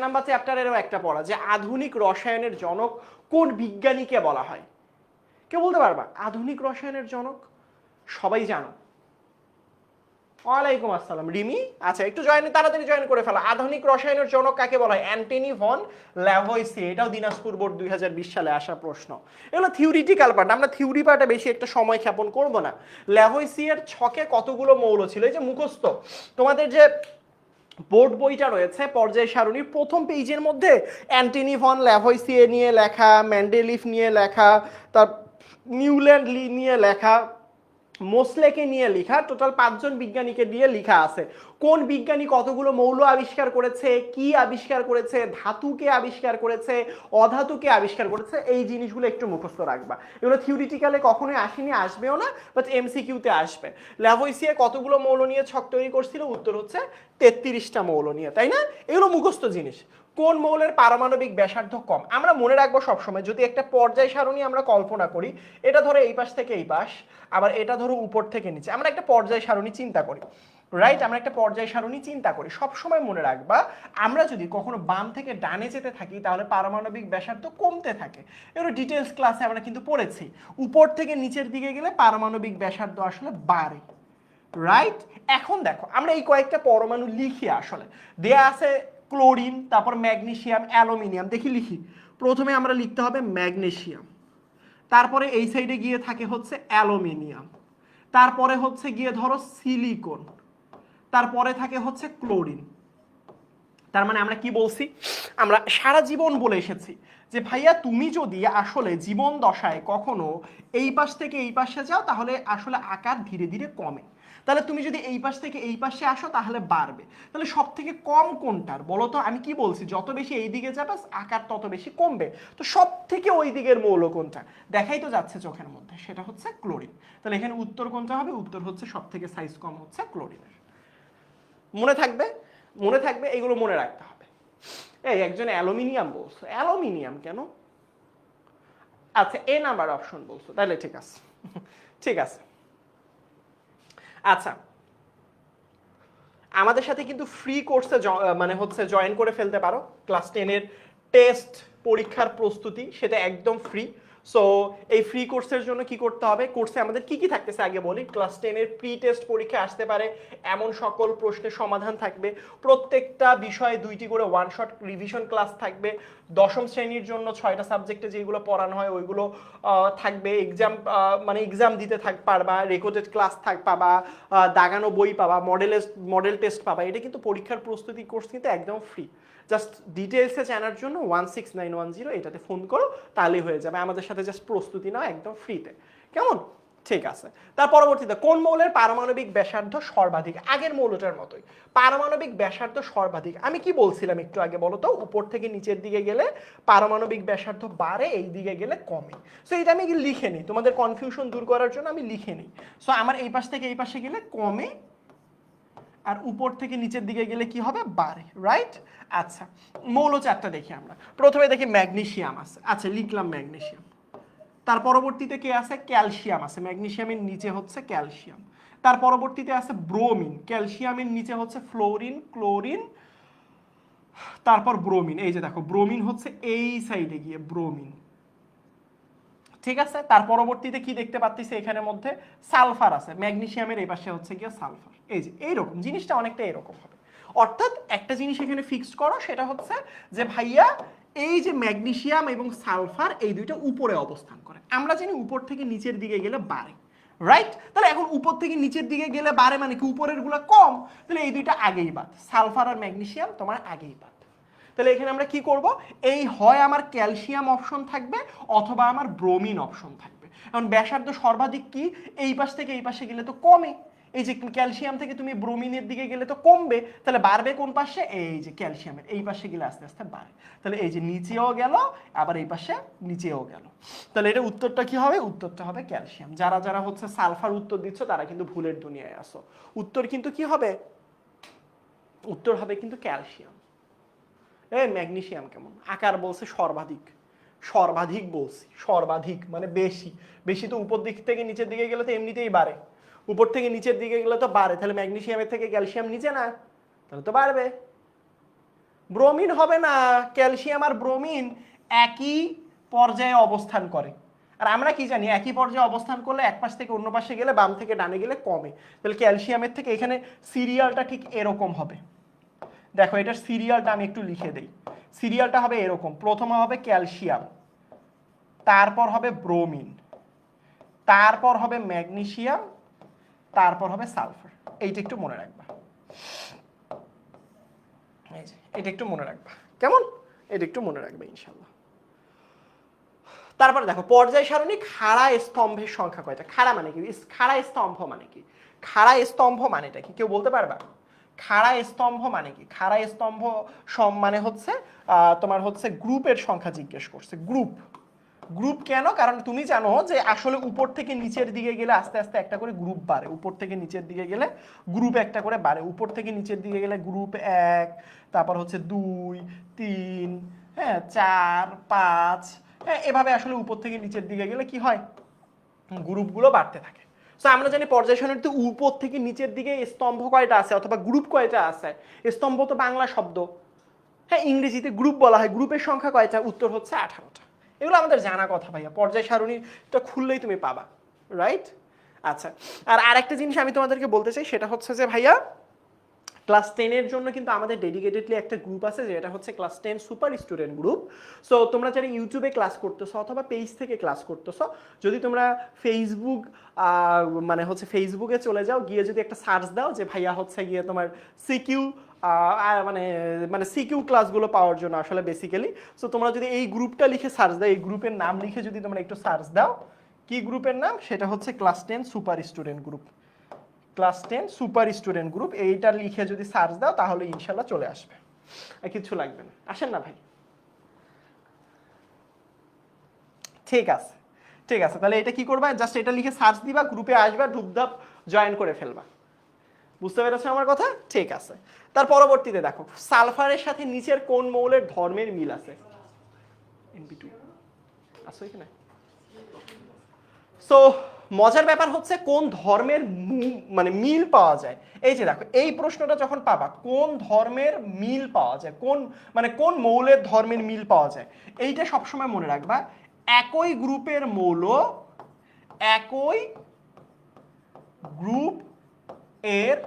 নাম্বার চ্যাপ্টারেরও একটা পড়া, যে আধুনিক রসায়নের জনক কোন বিজ্ঞানীকে বলা হয়। কে বলতে পারবা আধুনিক রসায়নের জনক? সবাই জানো। ওয়ালাইকুম আসসালাম রিমি। আচ্ছা, একটু তাড়াতাড়ি জয়েন করে ফেলো। আধুনিক রসায়নের জনক কাকে বলা হয়? Antony von Lavoisier. এটাও দিনাজপুর বোর্ড 2020 সালে আসা প্রশ্ন। এগুলো থিওরিটিক্যাল পার্ট, আমরা থিওরি পার্টে বেশি একটা সময় ক্ষেপণ করব না। ল্যাভয়েসিয়ের ছকে কতগুলো মৌল ছিল? এই যে মুখস্থ তোমাদের যে বোর্ড বইটা রয়েছে, পর্যায় সারণীর প্রথম পেজের মধ্যে অ্যান্টনি ভন ল্যাভয়েসিয়ে নিয়ে লেখা, মেন্ডেলিফ নিয়ে লেখা, তার নিউল্যান্ড নিয়ে লেখা, মোসলেকে নিয়ে লেখা, টোটাল 5জন বিজ্ঞানীকে দিয়ে লেখা আছে। কোন বিজ্ঞানী কতগুলো মৌল আবিষ্কার করেছে, কি আবিষ্কার করেছে, ধাতুকে আবিষ্কার করেছে, অধাতুকে আবিষ্কার করেছে, এই জিনিসগুলো একটু মুখস্থ রাখবা। এগুলো থিওরিটিক্যালে কখনোই আসেনি, আসবেও না, বাট এমসিকিউতে আসবে। ল্যাভয়েসিয়ে কতগুলো মৌল নিয়ে ছক তৈরি করছিল? উত্তর হচ্ছে 33টা মৌল নিয়ে, তাই না? এগুলো মুখস্থ জিনিস। কোন মৌলের পারমাণবিক ব্যাসার্ধ কম? আমরা মনে রাখবো সবসময়, যদি একটা পর্যায় সারণী আমরা কল্পনা করি, এটা ধরো এই পাশ থেকে এই পাশ, আবার এটা ধরো উপর থেকে নিচে, আমরা একটা পর্যায় সারণী চিন্তা করি। রাইট? আমরা একটা পর্যায় সারণী চিন্তা করি, সবসময় মনে রাখবা আমরা যদি কখনো বাম থেকে ডানে যেতে থাকি, তাহলে পারমাণবিক ব্যাসার্ধ কমতে থাকে। এগুলো ডিটেলস ক্লাসে আমরা কিন্তু পড়েছি। উপর থেকে নিচের দিকে গেলে পারমাণবিক ব্যাসার্ধ আসলে বাড়ে। রাইট? এখন দেখো আমরা এই কয়েকটা পরমাণু লিখি, আসলে দেয়া আছে ক্লোরিন, তারপর ম্যাগনেসিয়াম, অ্যালুমিনিয়াম। দেখি লিখি। প্রথমে আমরা লিখতে হবে ম্যাগনেসিয়াম, তারপরে এই সাইডে গিয়ে থাকে হচ্ছে অ্যালুমিনিয়াম, তারপরে হচ্ছে গিয়ে ধরো সিলিকন, তারপরে থাকে হচ্ছে ক্লোরিন। তার মানে আমরা কি বলছি? আমরা সারা জীবন বলে এসেছি যে ভাইয়া তুমি যদি আসলে জীবন দশায় কখনো এই পাশ থেকে এই পাশে যাও, তাহলে আসলে আকার ধীরে ধীরে কমে। তাহলে তুমি যদি এই পাশ থেকে এই পাশে আসো, তাহলে বাড়বে। তাহলে সব থেকে কম কোনটার বলো তো? আমি কি বলছি? যত বেশি এই দিকে যাবে আকার তত বেশি কমবে। তো সব থেকে ওই দিকের মৌল কোনটা? দেখাই তো যাচ্ছে চোখের মধ্যে, সেটা হচ্ছে ক্লোরিন। তাহলে এখানে উত্তর কোনটা হবে? উত্তর হচ্ছে সব থেকে সাইজ কম হচ্ছে ক্লোরিনের। মনে থাকবে, মনে থাকবে, এগুলো মনে রাখতে হবে। এই একজন অ্যালুমিনিয়াম বলছো, অ্যালুমিনিয়াম কেন? আচ্ছা, এ নাম্বার অপশন বলছো, তাহলে ঠিক আছে। ঠিক আছে। আচ্ছা, আমাদের সাথে কিন্তু ফ্রি কোর্সে মানে হচ্ছে জয়েন করে ফেলতে পারো। ক্লাস 10-এর টেস্ট পরীক্ষার প্রস্তুতি, সেটা একদম ফ্রি। সো এই ফ্রি কোর্সের জন্য কি করতে হবে? কোর্সে আমাদের কি কি থাকতেছে আগে বলি। ক্লাস 10-এর প্রি টেস্ট পরীক্ষা আসতে পারে এমন সকল প্রশ্নের সমাধান থাকবে। প্রত্যেকটা বিষয়ে 2টি করে ওয়ান শট রিভিশন ক্লাস থাকবে। দশম শ্রেণীর জন্য 6টা সাবজেক্টে যেগুলো পড়ানো হয় ওইগুলো থাকবে। এক্সাম মানে এক্সাম দিতে পারবা, রেকর্ডেড ক্লাস পাবা, দাগানো বই পাবা, মডেল টেস্ট পাবা। এটা কিন্তু পরীক্ষার প্রস্তুতি কোর্স কিন্তু একদম ফ্রি। জাস্ট ডিটেলসে জানার জন্য 16910 এটাতে ফোন করো, তাহলেই হয়ে যাবে। আমাদের সাথে জাস্ট প্রস্তুতি নাও একদম ফ্রিতে। কেমন? ঠিক আছে। তার পরবর্তীতে কোন মৌলের পারমাণবিক ব্যাসার্ধ সর্বাধিক? আগের মৌলটার মতোই, পারমাণবিক ব্যাসার্ধ সর্বাধিক। আমি কি বলছিলাম একটু আগে বলো তো? উপর থেকে নিচের দিকে গেলে পারমাণবিক ব্যাসার্ধ বাড়ে, এই দিকে গেলে কমে। সো এটা আমি লিখে নিই, তোমাদের কনফিউশন দূর করার জন্য আমি লিখে নিই। সো আমার এই পাশ থেকে এই পাশে গেলে কমে, আর উপর থেকে নিচের দিকে গেলে কি হবে? বাড়ে, রাইট? আচ্ছা, মৌল চারটা দেখি আমরা। প্রথমে দেখি ম্যাগনেসিয়াম আছে, আচ্ছা লিখলাম ম্যাগনেসিয়াম। তার পরবর্তীতে কে আছে? ক্যালসিয়াম আছে, ম্যাগনেসিয়ামের নিচে হচ্ছে ক্যালসিয়াম। তার পরবর্তীতে আছে ব্রোমিন, ক্যালসিয়ামের নিচে হচ্ছে ফ্লোরিন, ক্লোরিন, তারপর ব্রোমিন। এই যে দেখো ব্রোমিন হচ্ছে এই সাইডে গিয়ে ব্রোমিন, ঠিক আছে? তার পরবর্তীতে কি দেখতে পাচ্ছি এখানের মধ্যে? সালফার আছে, ম্যাগনেসিয়ামের এই পাশে হচ্ছে গিয়ে সালফার। এই যে এইরকম জিনিসটা অনেকটা এরকম হবে। অর্থাৎ একটা জিনিস এখানে ফিক্সড করো, সেটা হচ্ছে যে ভাইয়া এই যে ম্যাগনেসিয়াম এবং সালফার এই দুইটা উপরে অবস্থান করে। আমরা জানি উপর থেকে নিচের দিকে গেলে বাড়ে, রাইট? তাহলে এখন উপর থেকে নিচের দিকে গেলে বাড়ে মানে কি? উপরের গুলা কম, তাহলে এই দুইটা আগেই বাদ, সালফার আর ম্যাগনেসিয়াম তোমার আগেই বাদ। তাহলে এখানে আমরা কি করব? এই হয় আমার ক্যালসিয়াম অপশন থাকবে অথবা আমার ব্রোমিন অপশন থাকবে। এখন ব্যাসার্ধ সর্বাধিক কি? এই পাশ থেকে এই পাশে গেলে তো কমে, এই যে ক্যালসিয়াম থেকে তুমি ব্রোমিনের দিকে গেলে তো কমবে, তাহলে বাড়বে কোন পাশে? এই যে ক্যালসিয়ামের এই পাশে গেলে আস্তে আস্তে বাড়ে। তাহলে এই যে নিচেও গেল, আবার এই পাশে নিচেও গেল। তাহলে এটা উত্তরটা কি হবে? উত্তরটা হবে ক্যালসিয়াম। যারা যারা হচ্ছে সালফার উত্তর দিচ্ছ তারা কিন্তু ভুলের দুনিয়ায় আসো। উত্তর কিন্তু কি হবে? উত্তর হবে কিন্তু ক্যালসিয়াম। ম্যাগনেসিয়াম কেমন? আকার বলছে সর্বাধিক, সর্বাধিক বলছি, সর্বাধিক মানে বেশি। বেশি তো উপর দিক থেকে নিচের দিকে গেলে তো এমনিতেই বাড়ে, উপর থেকে নিচের দিকে গেলে তো বাড়ে। তাহলে ম্যাগনেসিয়ামের থেকে ক্যালসিয়াম নিচে না, তাহলে তো বাড়বে। ব্রোমিন হবে না, ক্যালসিয়াম আর ব্রোমিন একই পর্যায়ে অবস্থান করে। আর আমরা কি জানি? একই পর্যায়ে অবস্থান করলে এক পাশ থেকে অন্য পাশে গেলে, বাম থেকে ডানে গেলে কমে। তাহলে ক্যালসিয়ামের থেকে এখানে সিরিয়ালটা ঠিক এরকম হবে। দেখো এটার সিরিয়ালটা আমি একটু লিখে দেই। সিরিয়ালটা হবে এরকম, প্রথমে হবে ক্যালসিয়াম, তারপর হবে ব্রোমিন, তারপর হবে ম্যাগনেসিয়াম, তারপর হবে সালফার। এইটা একটু মনে রাখবা, এই যে এটা একটু মনে রাখবা, কেমন? এটা একটু মনে রাখবে ইনশাল্লাহ। তারপরে দেখো পর্যায় সারণী খাড়া স্তম্ভের সংখ্যা কয়টা? খাড়া মানে কি? খাড়া স্তম্ভ মানে কি? খাড়া স্তম্ভ মানেটা কি কেউ বলতে পারবা? খাড়া স্তম্ভ মানে কি? খাড়া স্তম্ভ মানে হচ্ছে তোমার হচ্ছে গ্রুপের সংখ্যা জিজ্ঞেস করছে। গ্রুপ, গ্রুপ কেন? কারণ তুমি জানো যে আসলে উপর থেকে নিচের দিকে গেলে আস্তে আস্তে একটা করে গ্রুপ বাড়ে। উপর থেকে নিচের দিকে গেলে গ্রুপ একটা করে বাড়ে। উপর থেকে নিচের দিকে গেলে গ্রুপ 1, তারপর হচ্ছে 2, 3, হ্যাঁ 4, 5, হ্যাঁ এভাবে আসলে উপর থেকে নিচের দিকে গেলে কি হয়? গ্রুপগুলো বাড়তে থাকে। তো আমরা জানি পর্যায় সারণীতে উপর থেকে নিচের দিকে স্তম্ভ কয়টা আছে অথবা গ্রুপ কয়টা আছে? স্তম্ভ তো বাংলা শব্দ, হ্যাঁ ইংরেজিতে গ্রুপ বলা হয়। গ্রুপের সংখ্যা কয়টা? উত্তর হচ্ছে 18টা। এগুলো আমাদের জানা কথা ভাইয়া, পর্যায় সারণীটা খুললেই তুমি পাবা, রাইট? আচ্ছা, আর আরেকটা জিনিস আমি তোমাদেরকে বলতে চাই, সেটা হচ্ছে যে ভাইয়া ক্লাস 10-এর জন্য কিন্তু আমাদের ডেডিকেটেডলি একটা গ্রুপ আছে, যেটা হচ্ছে class 10 super student group. So তোমরা যারা ইউটিউবে ক্লাস করতেছো অথবা পেজ থেকে ক্লাস করতেছো, যদি তোমরা ফেসবুক মানে হচ্ছে ফেসবুকে চলে যাও, গিয়ে যদি একটা সার্চ দাও যে ভাইয়া হচ্ছে গিয়ে তোমার সিকিউ মানে মানে সিকিউ ক্লাসগুলো পাওয়ার জন্য আসলে বেসিক্যালি। সো তোমরা যদি এই গ্রুপটা লিখে সার্চ দাও, এই গ্রুপের নাম লিখে যদি তোমরা একটু সার্চ দাও, কি গ্রুপের নাম? সেটা হচ্ছে class 10 super student group. Class 10 super student group, এইটা লিখে যদি সার্চ দাও তাহলে ইনশাল্লাহ চলে আসবে, আর কিছু লাগবে না। আসেন না ভাই? ঠিক আছে, ঠিক আছে। তাহলে এটা কি করবা? জাস্ট এটা লিখে সার্চ দিবা, গ্রুপে আসবা, ধুপধাপ জয়েন করে ফেলবা। বুঝতে পেরেছো আমার কথা? ঠিক আছে। তার পরবর্তীতে দেখো সালফারের সাথে নিচের কোন মৌলের ধর্মের মিল আছে? NP2 আসো এখানে। সো মজার ব্যাপার হচ্ছে কোন ধর্মের মানে মিল পাওয়া যায়। এই যে দেখো এই প্রশ্নটা যখন পাবা, কোন ধর্মের মিল পাওয়া যায়, কোন মানে কোন মৌলের ধর্মের মিল পাওয়া যায়, এইটা সবসময় মনে রাখবা। একই গ্রুপের মৌল, একই গ্রুপ এর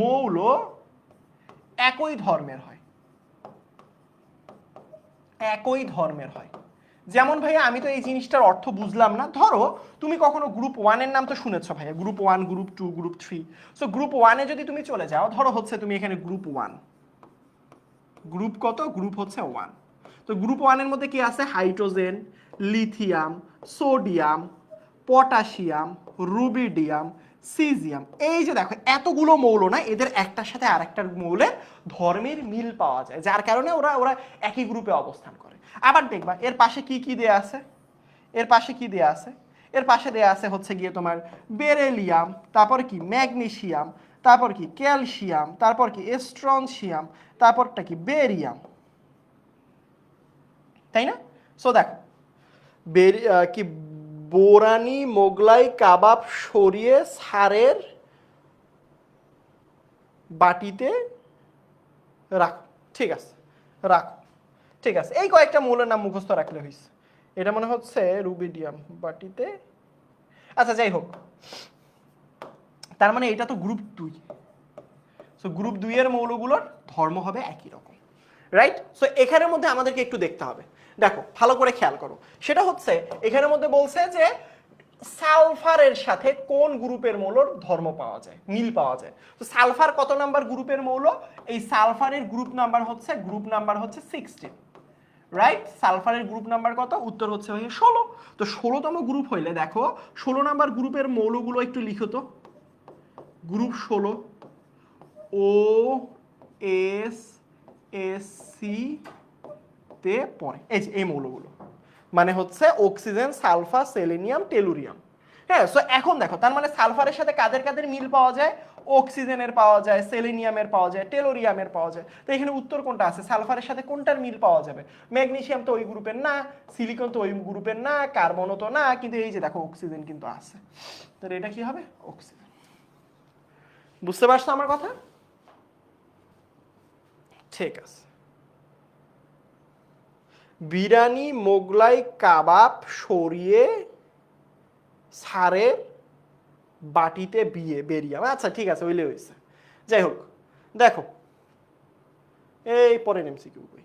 মৌল একই ধর্মের হয়, একই ধর্মের হয়। যেমন ভাইয়া আমি তো এই জিনিসটার অর্থ বুঝলাম না। ধরো তুমি কখনো গ্রুপ 1-এর নাম তো শুনেছো ভাইয়া, group 1, group 2, group 3। So group 1-এ যদি তুমি চলে যাও, ধরো হচ্ছে তুমি এখানে গ্রুপ 1, গ্রুপ কত? গ্রুপ হচ্ছে 1। তো গ্রুপ 1-এর মধ্যে কি আছে? Hydrogen, lithium, sodium, potassium, rubidium, caesium. এই যে দেখো এতগুলো মৌল না, এদের একটার সাথে আরেকটার মৌলের ধর্মের মিল পাওয়া যায়, যার কারণে ওরা ওরা একই গ্রুপে অবস্থান করে। আবার দেখবা এর পাশে কি কি দেয়া আছে, এর পাশে কি দেয়া আছে, এর পাশে দেয়া আছে হচ্ছে গিয়ে তোমার বেরিলিয়াম, তারপর কি ম্যাগনেসিয়াম, তারপর কি ক্যালসিয়াম, তারপর কি স্ট্রনশিয়াম, তারপরটা কি বেরিয়াম, তাই না? সো দেখো কি বোরানি মোগলাই কাবাব সরিয়ে সারের বাটিতে রাখো, ঠিক আছে, রাখো, ঠিক আছে। এই কয়েকটা মৌলের নাম মুখস্থ রাখলে হয়েছে। এটা মনে হচ্ছে রুবিডিয়াম বাটিতে, আচ্ছা যাই হোক, তার মানে এটা তো গ্রুপ 2। সো গ্রুপ 2 এর মৌলগুলোর ধর্ম হবে একই রকম, রাইট? সো এখানের মধ্যে আমাদেরকে একটু দেখতে হবে, দেখো ভালো করে খেয়াল করো। সেটা হচ্ছে এখানের মধ্যে বলছে যে সালফারের সাথে কোন গ্রুপের মৌলর ধর্ম পাওয়া যায়, মিল পাওয়া যায়। তো সালফার কত নাম্বার গ্রুপের মৌল? এই সালফারের গ্রুপ নাম্বার হচ্ছে 16, রাইট? সালফারের গ্রুপ নাম্বার কত? উত্তর হচ্ছে 16। তো 16তম গ্রুপ হইলে দেখো 16 নাম্বার গ্রুপের মৌলগুলো একটু লিখো তো। গ্রুপ 16 ও এস এস সি তে পড়ে, এই যে এই মৌলগুলো মানে হচ্ছে অক্সিজেন, সালফার, সেলেনিয়াম, টেলুরিয়াম। হ্যাঁ, সো এখন দেখো তার মানে সালফারের সাথে কাদের কাদের মিল পাওয়া যায়? অক্সিজেনের পাওয়া যায়, সেলেনিয়ামের পাওয়া যায়, টেলুরিয়ামের পাওয়া যায়। তো এখানে উত্তর কোনটা আছে? সালফারের সাথে কোনটার মিল পাওয়া যাবে? ম্যাগনেসিয়াম তো ওই গ্রুপের না, সিলিকন তো ওই গ্রুপের না, কার্বনও তো না, কিন্তু এই যে দেখো অক্সিজেন কিন্তু আছে। তো এটা কি হবে? অক্সিজেন। বুঝতে পারছো আমার কথা? ঠিক আছে। বিরিয়ানি মোগলাই কাবাব সরিয়ে সারের বাটিতে বেরিয়ে, আচ্ছা ঠিক আছে, ওইলে হয়েছে। যাই হোক, দেখো এই পরে এমসিকিউ কই,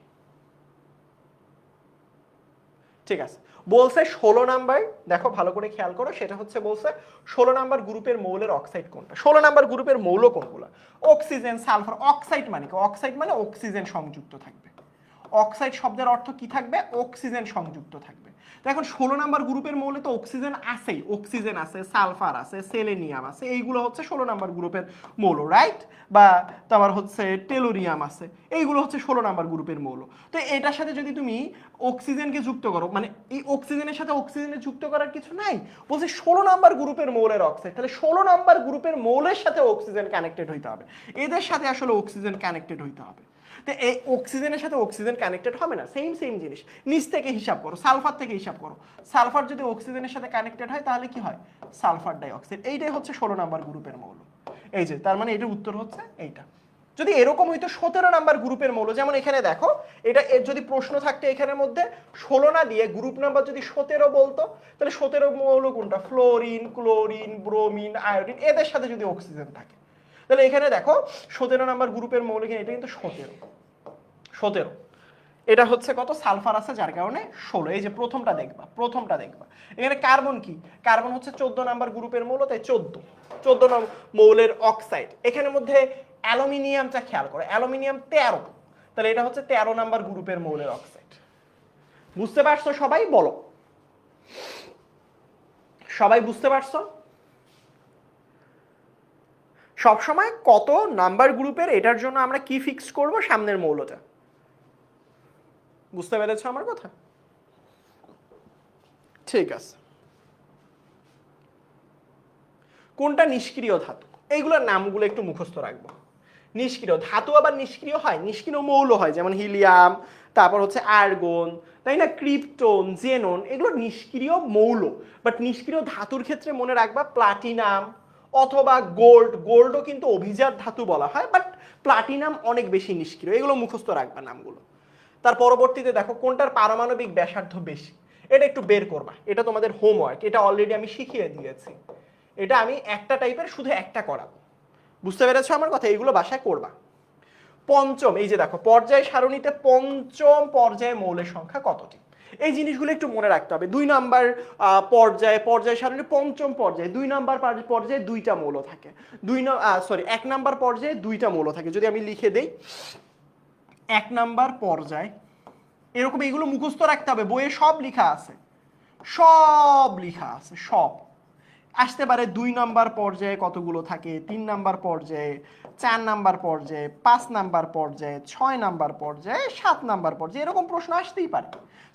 ঠিক আছে। বলছে 16 নাম্বার, দেখো ভালো করে খেয়াল করো, সেটা হচ্ছে বলছে 16 নাম্বার গ্রুপের মৌলের অক্সাইড কোনটা। 16 নাম্বার গ্রুপের মৌল কোনগুলো? Oxygen, sulphur. অক্সাইড মানে কি? অক্সাইড মানে অক্সিজেন সংযুক্ত থাকবে। অক্সাইড শব্দের অর্থ কি থাকবে? অক্সিজেন সংযুক্ত থাকবে। তো এখন 16 নাম্বার গ্রুপের মৌলে তো অক্সিজেন আছেই, অক্সিজেন আছে, সালফার আছে, সেলেনিয়াম আছে, এইগুলো হচ্ছে 16 নাম্বার গ্রুপের মৌল, রাইট? বা তোমার হচ্ছে টেলুরিয়াম আছে, এইগুলো হচ্ছে 16 নাম্বার গ্রুপের মৌল। তো এটার সাথে যদি তুমি অক্সিজেনকে যুক্ত করো, মানে এই অক্সিজেনের সাথে অক্সিজেনের যুক্ত করার কিছু নাই, বলছে 16 নাম্বার গ্রুপের মৌলের অক্সাইড, তাহলে 16 নাম্বার গ্রুপের মৌলের সাথে অক্সিজেন কানেক্টেড হইতে হবে, এদের সাথে আসলে অক্সিজেন কানেক্টেড হইতে হবে। তো এই অক্সিজেনের সাথে অক্সিজেন কানেক্টেড হবে না, সেম সেম জিনিস। নিচ থেকে হিসাব করো, সালফার থেকে হিসাব করো। সালফার যদি অক্সিজেনের সাথে কানেক্টেড হয় তাহলে কি হয়? Sulphur dioxide. এইটাই হচ্ছে 16 নাম্বার গ্রুপের মৌল। এই যে তার মানে এটার উত্তর হচ্ছে এইটা। যদি এরকম হইতো 17 নাম্বার গ্রুপের মৌল, যেমন এখানে দেখো, এটা যদি প্রশ্ন থাকতো এখানের মধ্যে 16 না দিয়ে গ্রুপ নাম্বার যদি 17 বলতো, তাহলে 17 মৌল কোনটা? ফ্লোরিন, ক্লোরিন, ব্রোমিন, আয়োডিন, এদের সাথে যদি অক্সিজেন থাকে। তাহলে এখানে দেখো 17 নাম্বার গ্রুপের মৌল, এটা কিন্তু 17। এটা হচ্ছে কত? সালফার আছে, যার কারণে 16। এই যে প্রথমটা দেখবা। এখানে কার্বন কি? কার্বন হচ্ছে 14 নাম্বার গ্রুপের মৌল, তাই 14 মৌলের অক্সাইড। এখানের মধ্যে অ্যালুমিনিয়ামটা খেয়াল করো, অ্যালুমিনিয়াম 13, তাহলে এটা হচ্ছে 13 নাম্বার গ্রুপের মৌলের অক্সাইড। বুঝতে পারছো সবাই? বলো, সবাই বুঝতে পারছো? সবসময় কত নাম্বার গ্রুপের, এটার জন্য আমরা কি ফিক্স করব? সামনের মৌলটা। বুঝতে পেরেছো আমার কথা? ঠিক আছে। কোনটা নিষ্ক্রিয় ধাতু? এইগুলোর নামগুলো একটু মুখস্থ রাখবো। নিষ্ক্রিয় ধাতু আবার নিষ্ক্রিয় হয়, নিষ্ক্রিয় মৌল হয়, যেমন হিলিয়াম, তারপর হচ্ছে আর্গন, তাই না, ক্রিপ্টন, জেনন, এগুলো নিষ্ক্রিয় মৌল। বাট নিষ্ক্রিয় ধাতুর ক্ষেত্রে মনে রাখবা প্লাটিনাম অথবা গোল্ড। গোল্ডও কিন্তু অভিজাত ধাতু বলা হয়, বাট প্লাটিনাম অনেক বেশি নিষ্ক্রিয়। এগুলো মুখস্থ রাখবা নামগুলো। তার পরবর্তীতে দেখো কোনটার পারমাণবিক ব্যাসার্ধ বেশি, এটা একটু বের করবা। এটা তোমাদের হোমওয়ার্ক, এটা অলরেডি আমি শিখিয়ে দিয়েছি। এটা আমি একটা টাইপের শুধু একটা করাবো। বুঝতে পেরেছো আমার কথা? এইগুলো বাসায় করবা। পঞ্চম, এই যে দেখো পর্যায় সারণীতে পঞ্চম পর্যায়ে মৌলের সংখ্যা কতটি? এই জিনিসগুলো একটু মনে রাখতে হবে। 2 নাম্বার পর্যায় সারণী পঞ্চম পর্যায়ে 2 নাম্বার পর্যায়ে 2টা মৌল থাকে। 1 নাম্বার পর্যায়ে 2টা মৌল থাকে। যদি আমি লিখে দেই 1 নাম্বার পর্যায়, এরকম এইগুলো মুখস্থ রাখতে হবে, বইয়ে সব লেখা আছে। সব লেখা আছে, সব আসতে পারে 2 নাম্বার পর্যায়ে কতগুলো থাকে, 3 নাম্বার পর্যায়ে, 4 নাম্বার পর্যায়ে, 5 নাম্বার পর্যায়ে, 6 নাম্বার পর্যায়ে, 7 নাম্বার পর্যায়ে, এরকম প্রশ্ন আসতেই পারে।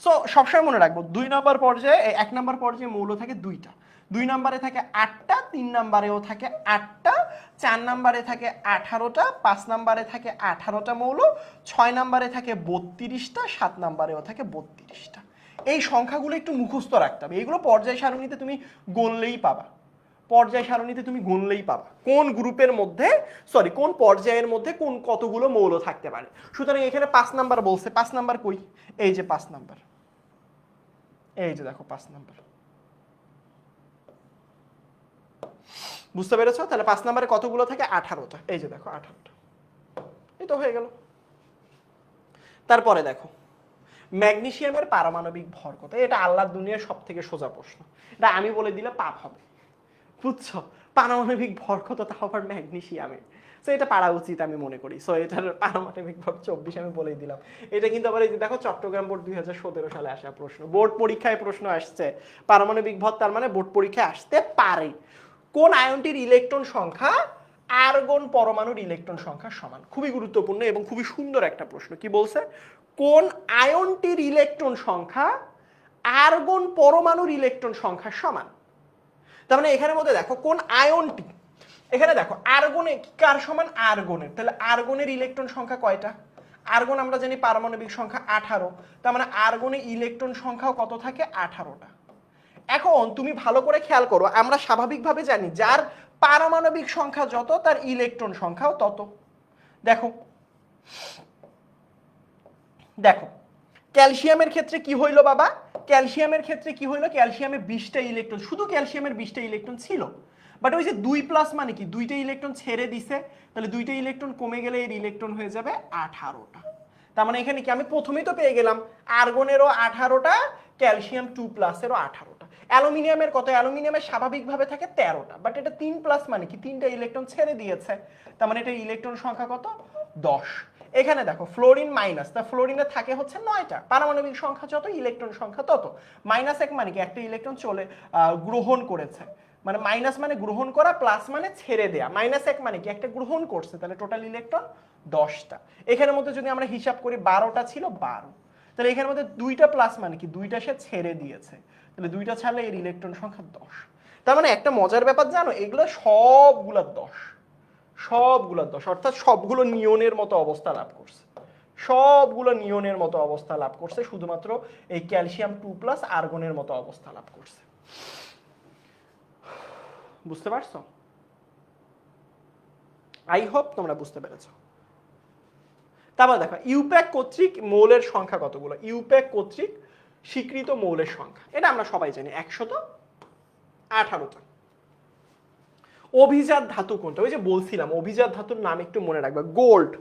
সো সবসময় মনে রাখবো 2 নাম্বার পর্যায়ে 1 নাম্বার পর্যায়ে মৌল থাকে 2টা, 2 নাম্বারে থাকে 8টা, 3 নাম্বারেও থাকে 8টা, 4 নাম্বারে থাকে 18টা, 5 নাম্বারে থাকে 18টা মৌল, 6 নাম্বারে থাকে 32টা, 7 নাম্বারেও থাকে 32টা। এই সংখ্যাগুলো একটু মুখস্থ রাখতে হবে, এগুলো পর্যায় সারণীতে তুমি গণলেই পাবা, পর্যায় সারণীতে তুমি গুনলেই পাবা কোন গ্রুপের মধ্যে, সরি কোন পর্যায়ের মধ্যে কোন কতগুলো মৌল থাকতে পারে। সুতরাং এখানে 5 নাম্বার বলছে, 5 নাম্বার কই, এই যে 5 নাম্বার, এই যে দেখো 5 নাম্বার, বুঝতে পেরেছো? তাহলে 5 নাম্বারে কতগুলো থাকে, 18টা, এই যে দেখো 18টা, এই তো হয়ে গেল। তারপরে দেখো ম্যাগনেসিয়ামের পারমাণবিক ভর কত, এটা আল্লাহর দুনিয়ার সব থেকে সোজা প্রশ্ন, এটা আমি বলে দিলে পাপ হবে, বুঝছো? পারমাণবিক ভর কত, তাও আবার ম্যাগনেসিয়ামে, সো এটা পারা উচিত আমি মনে করি। সো এটার পারমাণবিক ভর 24 আমি বলেই দিলাম। এটা কিন্তু আবার এই যে দেখো চট্টগ্রাম বোর্ড 2017 সালে আসা প্রশ্ন, বোর্ড পরীক্ষায় প্রশ্ন আসছে পারমাণবিক ভর, তার মানে বোর্ড পরীক্ষায় আসতে পারে। কোন আয়নটির ইলেকট্রন সংখ্যা আর্গন পরমাণুর ইলেকট্রন সংখ্যার সমান? খুবই গুরুত্বপূর্ণ এবং খুবই সুন্দর একটা প্রশ্ন। কি বলছে? কোন আয়নটির ইলেকট্রন সংখ্যা আর্গন পরমাণুর ইলেকট্রন সংখ্যার সমান? তার মানে এখানের মধ্যে দেখো কোন আয়নটি, এখানে দেখো আর্গনে কার সমান, আর্গনের, তাহলে আর্গনের ইলেকট্রন সংখ্যা কয়টা? আর্গন আমরা জানি পারমাণবিক সংখ্যা 18, তার মানে আর্গনে ইলেকট্রন সংখ্যাও কত থাকে, 18টা। এখন তুমি ভালো করে খেয়াল করো, আমরা স্বাভাবিকভাবে জানি যার পারমাণবিক সংখ্যা যত তার ইলেকট্রন সংখ্যাও তত। দেখো দেখো ক্যালসিয়ামের ক্ষেত্রে কি হইলো বাবা, ক্যালসিয়ামের ক্ষেত্রে কি হইলো, ক্যালসিয়ামে 20টা ইলেকট্রন, শুধু ক্যালসিয়ামের 20টা ইলেকট্রন ছিল, বাট ওই যে 2 প্লাস মানে কি 2টা ইলেকট্রন ছেড়ে দিছে, তাহলে 2টা ইলেকট্রন কমে গেলে এর ইলেকট্রন হয়ে যাবে 18টা। তার মানে এখানে কি আমি প্রথমেই তো পেয়ে গেলাম আর্গনেরও 18টা, ক্যালসিয়াম 2 প্লাসেরও 18টা। অ্যালুমিনিয়ামের কত, অ্যালুমিনিয়ামের স্বাভাবিকভাবে থাকে 13টা, বাট এটা 3 প্লাস মানে কি 3টা ইলেকট্রন ছেড়ে দিয়েছে, তার মানে এটা ইলেকট্রন সংখ্যা কত, 10। এখানে দেখো ফ্লোরিন মাইনাস, তা ফ্লোরিনে থাকে হচ্ছে 9টা, পারমাণবিক সংখ্যা যত ইলেকট্রন সংখ্যা তত। মাইনাস 1 মানে কি একটা ইলেকট্রন চলে গ্রহণ করেছে, মানে মাইনাস মানে গ্রহণ করা, প্লাস মানে ছেড়ে দেয়া, মাইনাস 1 মানে কি একটা গ্রহণ করছে, তাহলে টোটাল ইলেকট্রন 10টা। এখানের মধ্যে যদি আমরা হিসাব করি 12টা ছিল, 12, তাহলে এখানের মধ্যে 2টা প্লাস মানে কি 2টা সে ছেড়ে দিয়েছে, তাহলে 2টা ছাড়লে এর ইলেকট্রন সংখ্যা 10। তার মানে একটা মজার ব্যাপার জানো, এগুলো সবগুলা 10, সবগুলো 10, অর্থাৎ সবগুলো নিয়নের মতো অবস্থা লাভ করছে, সবগুলো নিয়নের মতো অবস্থা লাভ করছে, শুধুমাত্র এই ক্যালসিয়াম 2 প্লাস আর্গনের মতো অবস্থা লাভ করছে। বুঝতে পারছো? আই হোপ তোমরা বুঝতে পেরেছো। তারপর দেখো ইউপ্যাক কর্তৃক মৌলের সংখ্যা কতগুলো, ইউপ্যাক কর্তৃক স্বীকৃত মৌলের সংখ্যা, এটা আমরা সবাই জানি 118টা। অভিজাত ধাতু কোনটা, ওই যে বলছিলাম অভিজাত ধাতুর নাম একটু মনে রাখবে, গোল্ড,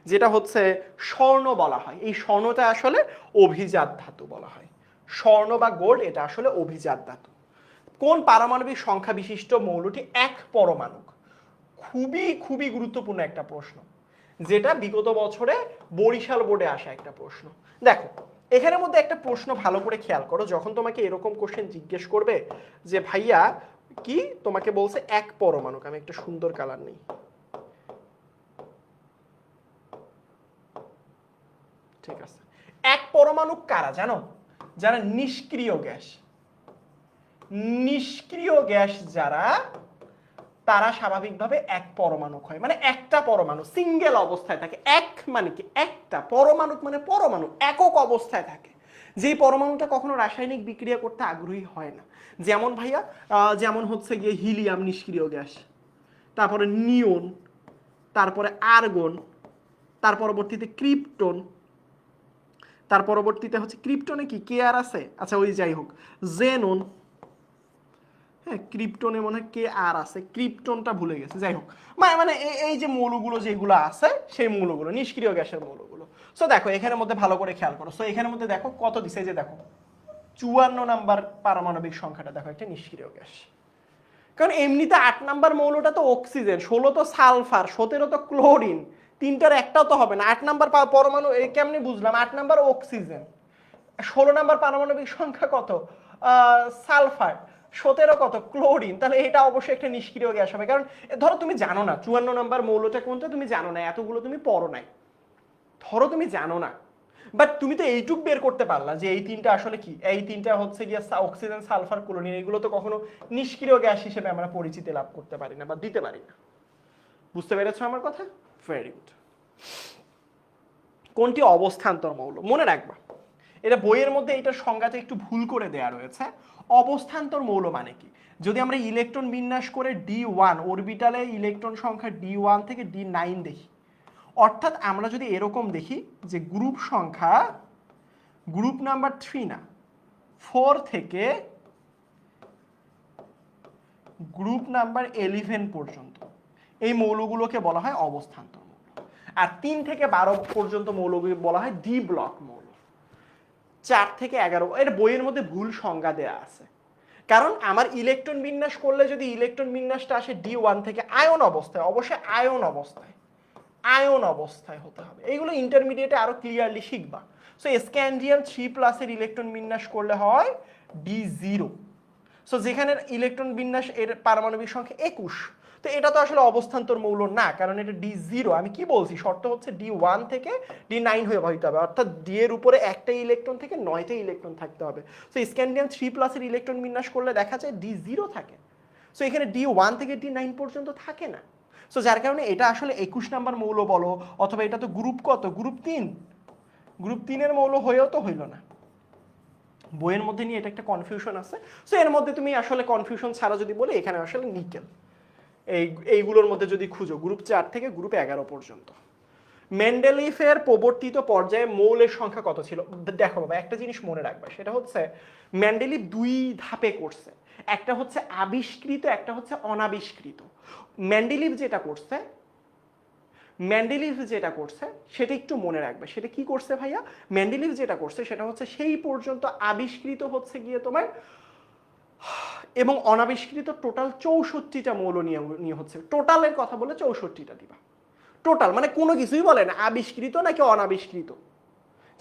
যেটা হচ্ছে স্বর্ণ বলা হয়, এই স্বর্ণটা আসলে অভিজাত ধাতু বলা হয়, স্বর্ণ বা গোল্ড এটা আসলে অভিজাত ধাতু। কোন পারমাণবিক সংখ্যা বিশিষ্ট মৌলটি এক পরমাণুক? খুবই খুবই গুরুত্বপূর্ণ একটা প্রশ্ন, যেটা বিগত বছরে বরিশাল বোর্ডে আসা একটা প্রশ্ন। দেখো এখানের মধ্যে একটা প্রশ্ন ভালো করে খেয়াল করো, যখন তোমাকে এরকম কোশ্চেন জিজ্ঞেস করবে যে ভাইয়া কি তোমাকে বলছে এক পরমাণুক, আমি একটা সুন্দর কালার নেই, ঠিক আছে, এক পরমাণুক কারা জানো? যারা নিষ্ক্রিয় গ্যাস, নিষ্ক্রিয় গ্যাস যারা, তারা স্বাভাবিকভাবে এক পরমাণুক হয়, মানে একটা পরমাণু সিঙ্গেল অবস্থায় থাকে। এক মানে কি একটা, পরমাণুক মানে পরমাণু একক অবস্থায় থাকে, যেই পরমাণুটা কখনো রাসায়নিক বিক্রিয়া করতে আগ্রহী হয় না। যেমন ভাইয়া যেমন হচ্ছে গিয়ে হিলিয়াম নিষ্ক্রিয় গ্যাস, তারপরে নিয়ন, তারপরে আর্গন, তার পরবর্তীতে ক্রিপ্টন, তার পরবর্তীতে হচ্ছে ক্রিপ্টনে কি কে আর আছে, আচ্ছা ওই যাই হোক, জেনন, হ্যাঁ ক্রিপ্টনে মনে হয় কে আর আছে, ক্রিপ্টনটা ভুলে গেছে, যাই হোক মানে এই যে মৌলগুলো যেগুলো আছে সেই মৌলগুলো নিষ্ক্রিয় গ্যাসের মৌলগুলো। সো দেখো এখানের মধ্যে ভালো করে খেয়াল করো, সো এখানের মধ্যে দেখো কত দিছে, যে দেখো 54 নাম্বার পারমাণবিক সংখ্যাটা দেখো একটা নিষ্ক্রিয় গ্যাস, কারণ এমনিতে 8 নাম্বার মৌলটা তো অক্সিজেন, 16 তো সালফার, 17 তো ক্লোরিন, তিনটার একটাও তো হবে না। 8 নাম্বার পরমাণু কেমনি বুঝলাম, 8 নাম্বার অক্সিজেন, 16 নাম্বার পারমাণবিক সংখ্যা কত, সালফার, 17 কত ক্লোরিন, তাহলে এটা অবশ্যই একটা নিষ্ক্রিয় গ্যাস হবে। কারণ ধরো তুমি জানো না 54 নম্বর মৌলটা কোনটা, তুমি জানো না, এতগুলো তুমি পড়ো নাই, ধরো তুমি জানো না, বাট তুমি তো এইটুক বের করতে পারলা যে এই তিনটা আসলে কি, এই তিনটা হচ্ছে গিয়ে অক্সিজেন, সালফার, ক্লোরিন, এগুলো তো কখনো নিষ্ক্রিয় গ্যাস হিসেবে আমরা পরিচিতি লাভ করতে পারি না বা দিতে পারি না। বুঝতে পেরেছো আমার কথা? Very good. কোনটি অবস্থান্তর মৌল? মনে রাখবা, এটা বইয়ের মধ্যে এটার সংজ্ঞাতে একটু ভুল করে দেয়া রয়েছে। অবস্থান্তর মৌল মানে কি? যদি আমরা ইলেকট্রন বিন্যাস করে D1 অরবিটালে ইলেকট্রন সংখ্যা D1 থেকে D9 দেখি, অর্থাৎ আমরা যদি এরকম দেখি যে গ্রুপ সংখ্যা, গ্রুপ নাম্বার 3 না 4 থেকে গ্রুপ নাম্বার 11 পর্যন্ত এই মৌলগুলোকে বলা হয় অবস্থান্তর মৌল। আর 3 থেকে 12 পর্যন্ত মৌলগুলো বলা হয় ডি ব্লক মৌল। 4 থেকে 11, এর বইয়ের মধ্যে ভুল সংজ্ঞা দেয়া আছে। কারণ আমার ইলেকট্রন বিন্যাস করলে যদি ইলেকট্রন বিন্যাসটা আসে D1 থেকে আয়ন অবস্থায়, অবশ্যই আয়ন অবস্থায়, আয়ন অবস্থায় হতে হবে। এইগুলো ইন্টারমিডিয়েটে আরো ক্লিয়ারলি শিখবা। সো স্ক্যান্ডিয়াম 3+ এর ইলেকট্রন বিন্যাস করলে হয় D0। সো যেখানে ইলেকট্রন বিন্যাস এর পারমাণবিক সংখ্যা 21, তো এটা তো আসলে অবস্থান্তর মৌল না, কারণ এটা D0। আমি কি বলছি, শর্ত হচ্ছে D1 থেকে D9 হয়ে হইতে হবে, অর্থাৎ D এর উপরে একটা ইলেকট্রন থেকে 9টা ইলেকট্রন থাকতে হবে। সো স্ক্যান্ডিয়াম 3+ এর ইলেকট্রন বিন্যাস করলে দেখা যায় D0 থাকে। সো এখানে D1 থেকে D9 পর্যন্ত থাকে না। সো যার কারণে এটা আসলে 21 নাম্বার মৌল বলো, অথবা এটা তো গ্রুপ কত, গ্রুপ 3, গ্রুপ 3 এর মৌল হয়েও তো হইল না। বইয়ের মধ্যে নিয়ে এটা একটা কনফিউশন আছে। সো এর মধ্যে তুমি আসলে কনফিউশন ছাড়া যদি বলে, এখানে আসলে নিকেল এইগুলোর মধ্যে যদি খুঁজো গ্রুপ 4 থেকে গ্রুপ 11 পর্যন্ত। মেন্ডেলিফের প্রবর্তিত পর্যায়ে মৌলের সংখ্যা কত ছিল? দেখো বাবা, একটা জিনিস মনে রাখবা, সেটা হচ্ছে মেন্ডেলিফ 2 ধাপে করছে, একটা হচ্ছে আবিষ্কৃত, একটা হচ্ছে অনাবিষ্কৃত। মেন্ডেলিফ যেটা করছে সেটা একটু মনে রাখবে। সেটা কি করছে ভাইয়া? মেন্ডেলিফ যেটা করছে সেটা হচ্ছে সেই পর্যন্ত আবিষ্কৃত হচ্ছে গিয়ে তোমার এবং অনাবিষ্কৃত টোটাল 64টা মৌল নিয়ে হচ্ছে। টোটালের কথা বলে 64টা দিবা। টোটাল মানে কোনো কিছুই বলে না আবিষ্কৃত নাকি অনাবিষ্কৃত।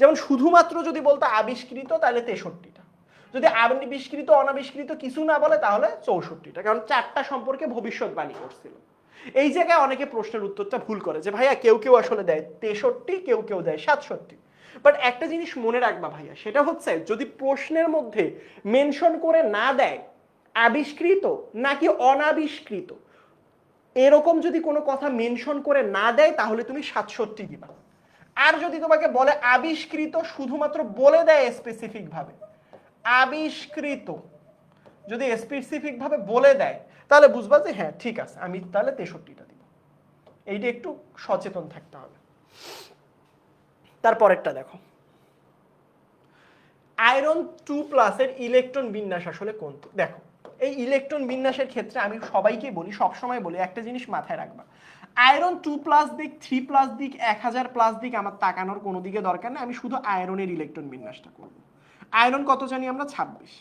যেমন শুধুমাত্র যদি বলতো আবিষ্কৃত তাহলে 63টা, যদি আবিষ্কৃত অনাবিষ্কৃত কিছু না বলে তাহলে 64টা, কারণ 4টা সম্পর্কে ভবিষ্যৎবাণী করছিল। এই জায়গায় অনেকে প্রশ্নের উত্তরটা ভুল করে যে ভাইয়া কেউ কেউ আসলে দেয় 63, কেউ কেউ দেয় 67। বাট একটা জিনিস মনে রাখবা ভাইয়া, সেটা হচ্ছে যদি প্রশ্নের মধ্যে মেনশন করে না দেয় আবিষ্কৃত নাকি অনাবিষ্কৃত, এরকম যদি কোনো কথা মেনশন করে না দেয় তাহলে তুমি 67 দিবা। আর যদি তোমাকে বলে আবিষ্কৃত, শুধুমাত্র বলে দেয় স্পেসিফিক ভাবে আবিষ্কৃত, যদি স্পেসিফিক ভাবে বলে দেয় তাহলে বুঝবা যে হ্যাঁ ঠিক আছে, আমি তাহলে 63টা দিব। এইটা একটু সচেতন থাকতে হবে। তারপরেরটা দেখো, আয়রন 2+ এর ইলেকট্রন বিন্যাস আসলে কোনটি? দেখো, এই ইলেকট্রন বিন্যাসের ক্ষেত্রে আমি সবাইকে বলি, সবসময় বলি একটা জিনিস মাথায় রাখবা, আয়রন 2+ দিক, 3+ দিক, 1000+ দিক আমার তাকানোর কোনো দিকে দরকার নেই, আমি শুধু আয়রনের ইলেকট্রন বিন্যাসটা করব। আয়রন কত জানি আমরা? 26।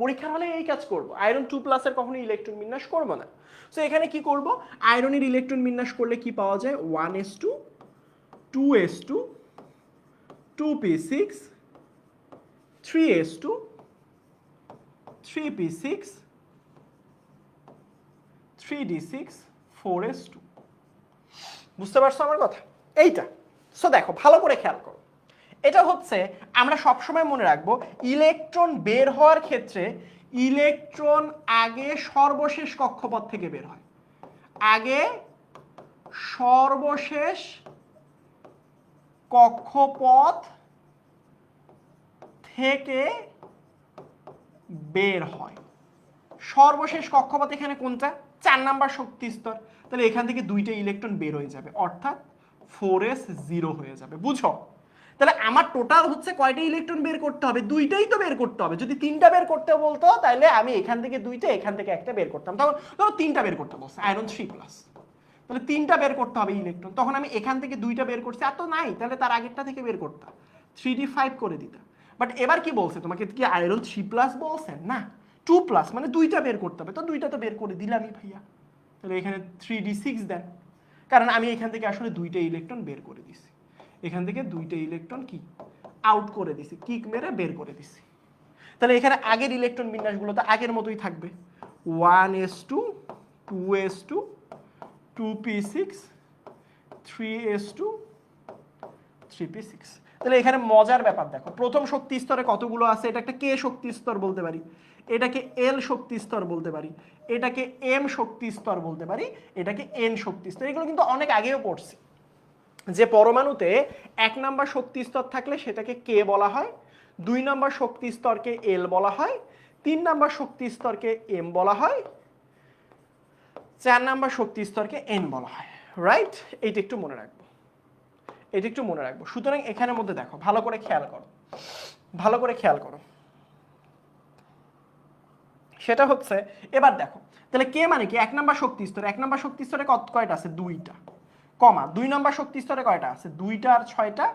পরীক্ষার হলে এই কাজ করব, আয়রন 2+ এর কখনো ইলেকট্রন বিন্যাস করব না। সো এখানে কি করব, আয়রনের ইলেকট্রন বিন্যাস করলে কি পাওয়া যায়? 1s2, 2s2, 2p6, 3s2, 3p6, 3d6, 4s2। বুঝতে পারছো আমার কথা? এইটা। সো দেখো ভালো করে খেয়াল করো, এটা হচ্ছে আমরা সবসময় মনে রাখবো ইলেকট্রন বের হওয়ার ক্ষেত্রে ইলেকট্রন আগে সর্বশেষ কক্ষপথ থেকে বের হয়, আগে সর্বশেষ কক্ষপথ থেকে বের হয়। সর্বশেষ কক্ষপথ এখানে কোনটা? 4 নাম্বার শক্তি স্তর। তাহলে এখান থেকে 2টা ইলেকট্রন বের হয়ে যাবে, অর্থাৎ 4s0 হয়ে যাবে। বুঝো? তাহলে আমার টোটাল হচ্ছে কয়টা ইলেকট্রন বের করতে হবে? 2টাই তো বের করতে হবে। যদি 3টা বের করতে বলতো তাহলে আমি এখান থেকে 2টা, এখান থেকে একটা বের করতাম। তখন 3টা বের করতে বলছে আয়রন 3+, তাহলে 3টা বের করতে হবে ইলেকট্রন। তখন আমি এখান থেকে 2টা বের করছি, আর তো নাই, তাহলে তার আগেরটা থেকে বের করতাম, 3d5 করে দিতাম। বাট এবার কি বলছে তোমাকে? কি আয়রন 3+ বলছে? না, 2+, মানে 2টা বের করতে হবে। তো 2টা তো বের করে দিলামই ভাইয়া, তাহলে এখানে 3d6 দেন, কারণ আমি এখান থেকে আসলে 2টা ইলেকট্রন বের করে দিছি, এখান থেকে 2টা ইলেকট্রন কি আউট করে দিছি, কিক মেরে বের করে দিছি। তাহলে এখানে আগের ইলেকট্রন বিন্যাসগুলো তো আগের মতোই থাকবে 1s2 2s2 2p6 3s2 3p6। তাহলে এখানে মজার ব্যাপার দেখো, প্রথম শক্তি স্তরে কতগুলো আছে, এটা একটা কে শক্তি স্তর বলতে পারি, এটাকে এল শক্তি স্তর বলতে পারি, এটাকে এম শক্তি স্তর বলতে পারি, এটাকে এন শক্তি স্তর। এগুলো কিন্তু অনেক আগেও পড়ছি যে পরমাণুতে 1 নাম্বার শক্তি স্তর থাকলে সেটাকে কে বলা হয়, 2 নাম্বার শক্তি স্তরকে এল বলা হয়, 3 নাম্বার শক্তি স্তরকে এম বলা হয়, 4 নাম্বার শক্তি স্তরকে এন বলা হয়। রাইট? এইটা একটু মনে রাখবো, এটা একটু মনে রাখবো। সুতরাং এখানের মধ্যে দেখো, ভালো করে খেয়াল করো, ভালো করে খেয়াল করো, সেটা হচ্ছে এবার দেখো তাহলে কে মানে কি 1 নাম্বার শক্তি স্তরে, 1 নাম্বার শক্তি স্তরে কয়টা আছে, 2টা, কমা 2 নাম্বার শক্তি স্তরে কয়টা আছে, 2টা আর 6টা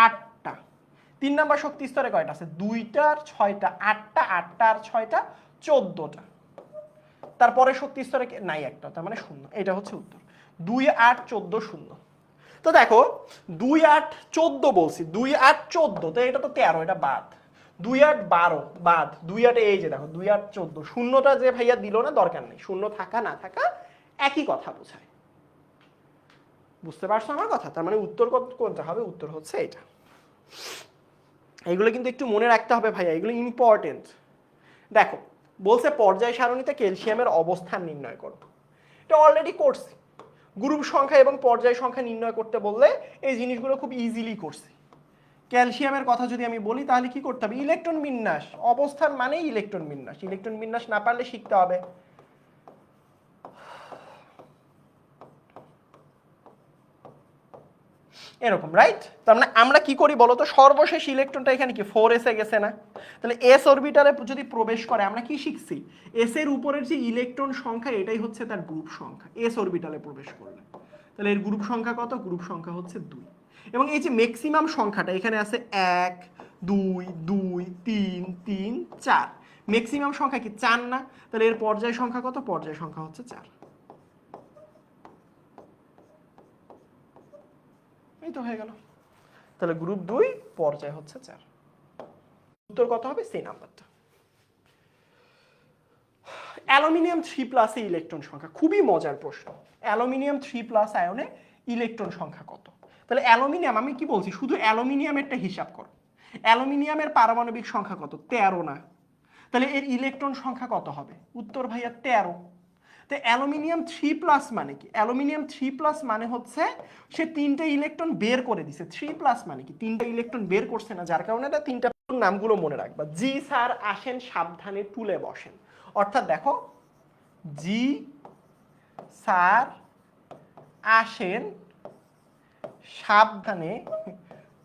8টা, 3 নাম্বার শক্তি স্তরে কয়টা আছে, 2টা আর 6টা 8টা, 8টা আর 6টা 14টা, তারপরে শক্তি স্তরে নাই একটা, তার মানে 0। এটা হচ্ছে উত্তর, 2 8 14 0। তো দেখো 2 8 14 বলছি, 2 8 14, তো এটা তো 13, এটা বাদ, 2 8 12 বাদ, 2 8 এই যে দেখো 2 8 14, শূন্যটা যে ভাইয়া দিল না দরকার নেই, শূন্য থাকা না থাকা একই কথা বোঝায়। বুঝতে পারছো আমার কথা? তার মানে উত্তর কোনটা হবে, উত্তর হচ্ছে এটা। এগুলো কিন্তু একটু মনে রাখতে হবে ভাইয়া, এগুলো ইম্পর্টেন্ট। দেখো বলছে পর্যায় সারণীতে ক্যালসিয়ামের অবস্থান নির্ণয় করো, এটা অলরেডি করছি। গ্রুপ সংখ্যা এবং পর্যায় সংখ্যা নির্ণয় করতে বললে এই জিনিসগুলো খুব ইজিলি করছি। ক্যালসিয়ামের কথা যদি আমি বলি তাহলে কি করতে হবে, ইলেকট্রন বিন্যাস, অবস্থান মানেই ইলেকট্রন বিন্যাস, ইলেকট্রন বিন্যাস না পারলে শিখতে হবে। এরকম, রাইট? তার মানে আমরা কি করি বলতো, সর্বশেষ ইলেকট্রনটা এখানে কি 4s এ গেছে না, তাহলে এস অরবিটালে যদি প্রবেশ করে আমরা কি শিখছি, এস এর উপরের যে ইলেকট্রন সংখ্যা এটাই হচ্ছে তার গ্রুপ সংখ্যা, এস অরবিটালে প্রবেশ করলে। তাহলে এর গ্রুপ সংখ্যা কত, গ্রুপ সংখ্যা হচ্ছে 2। এবং এই যে ম্যাক্সিমাম সংখ্যাটা এখানে আছে 1 2 2 3 3 4, ম্যাক্সিমাম সংখ্যা কি 4 না, তাহলে এর পর্যায় সংখ্যা কত, পর্যায় সংখ্যা হচ্ছে 4। এই তো হয়ে গেল। তাহলে গ্রুপ 2 পর্যায় হচ্ছে 4। উত্তর কত হবে, সেই নাম্বারটা। অ্যালুমিনিয়াম 3+ এ ইলেকট্রন সংখ্যা, খুবই মজার প্রশ্ন। অ্যালুমিনিয়াম 3+ আয়নে ইলেকট্রন সংখ্যা কত? তাহলে অ্যালুমিনিয়াম, আমি কি বলছি, শুধু অ্যালুমিনিয়ামেরটা হিসাব করো। অ্যালুমিনিয়ামের পারমাণবিক সংখ্যা কত, 13 না, তাহলে এর ইলেকট্রন সংখ্যা কত হবে, উত্তর ভাইয়া 13। তো অ্যালুমিনিয়াম 3+ মানে কি, অ্যালুমিনিয়াম 3+ মানে হচ্ছে সে 3টে ইলেকট্রন বের করে দিছে, 3+ মানে কি 3টে ইলেকট্রন বের করছে না, যার কারণে এটা 3টা। নামগুলো মনে রাখবা, জি স্যার আসেন সাবধানে টুলে বসেন, অর্থাৎ দেখো জি স্যার আসেন সাবধানে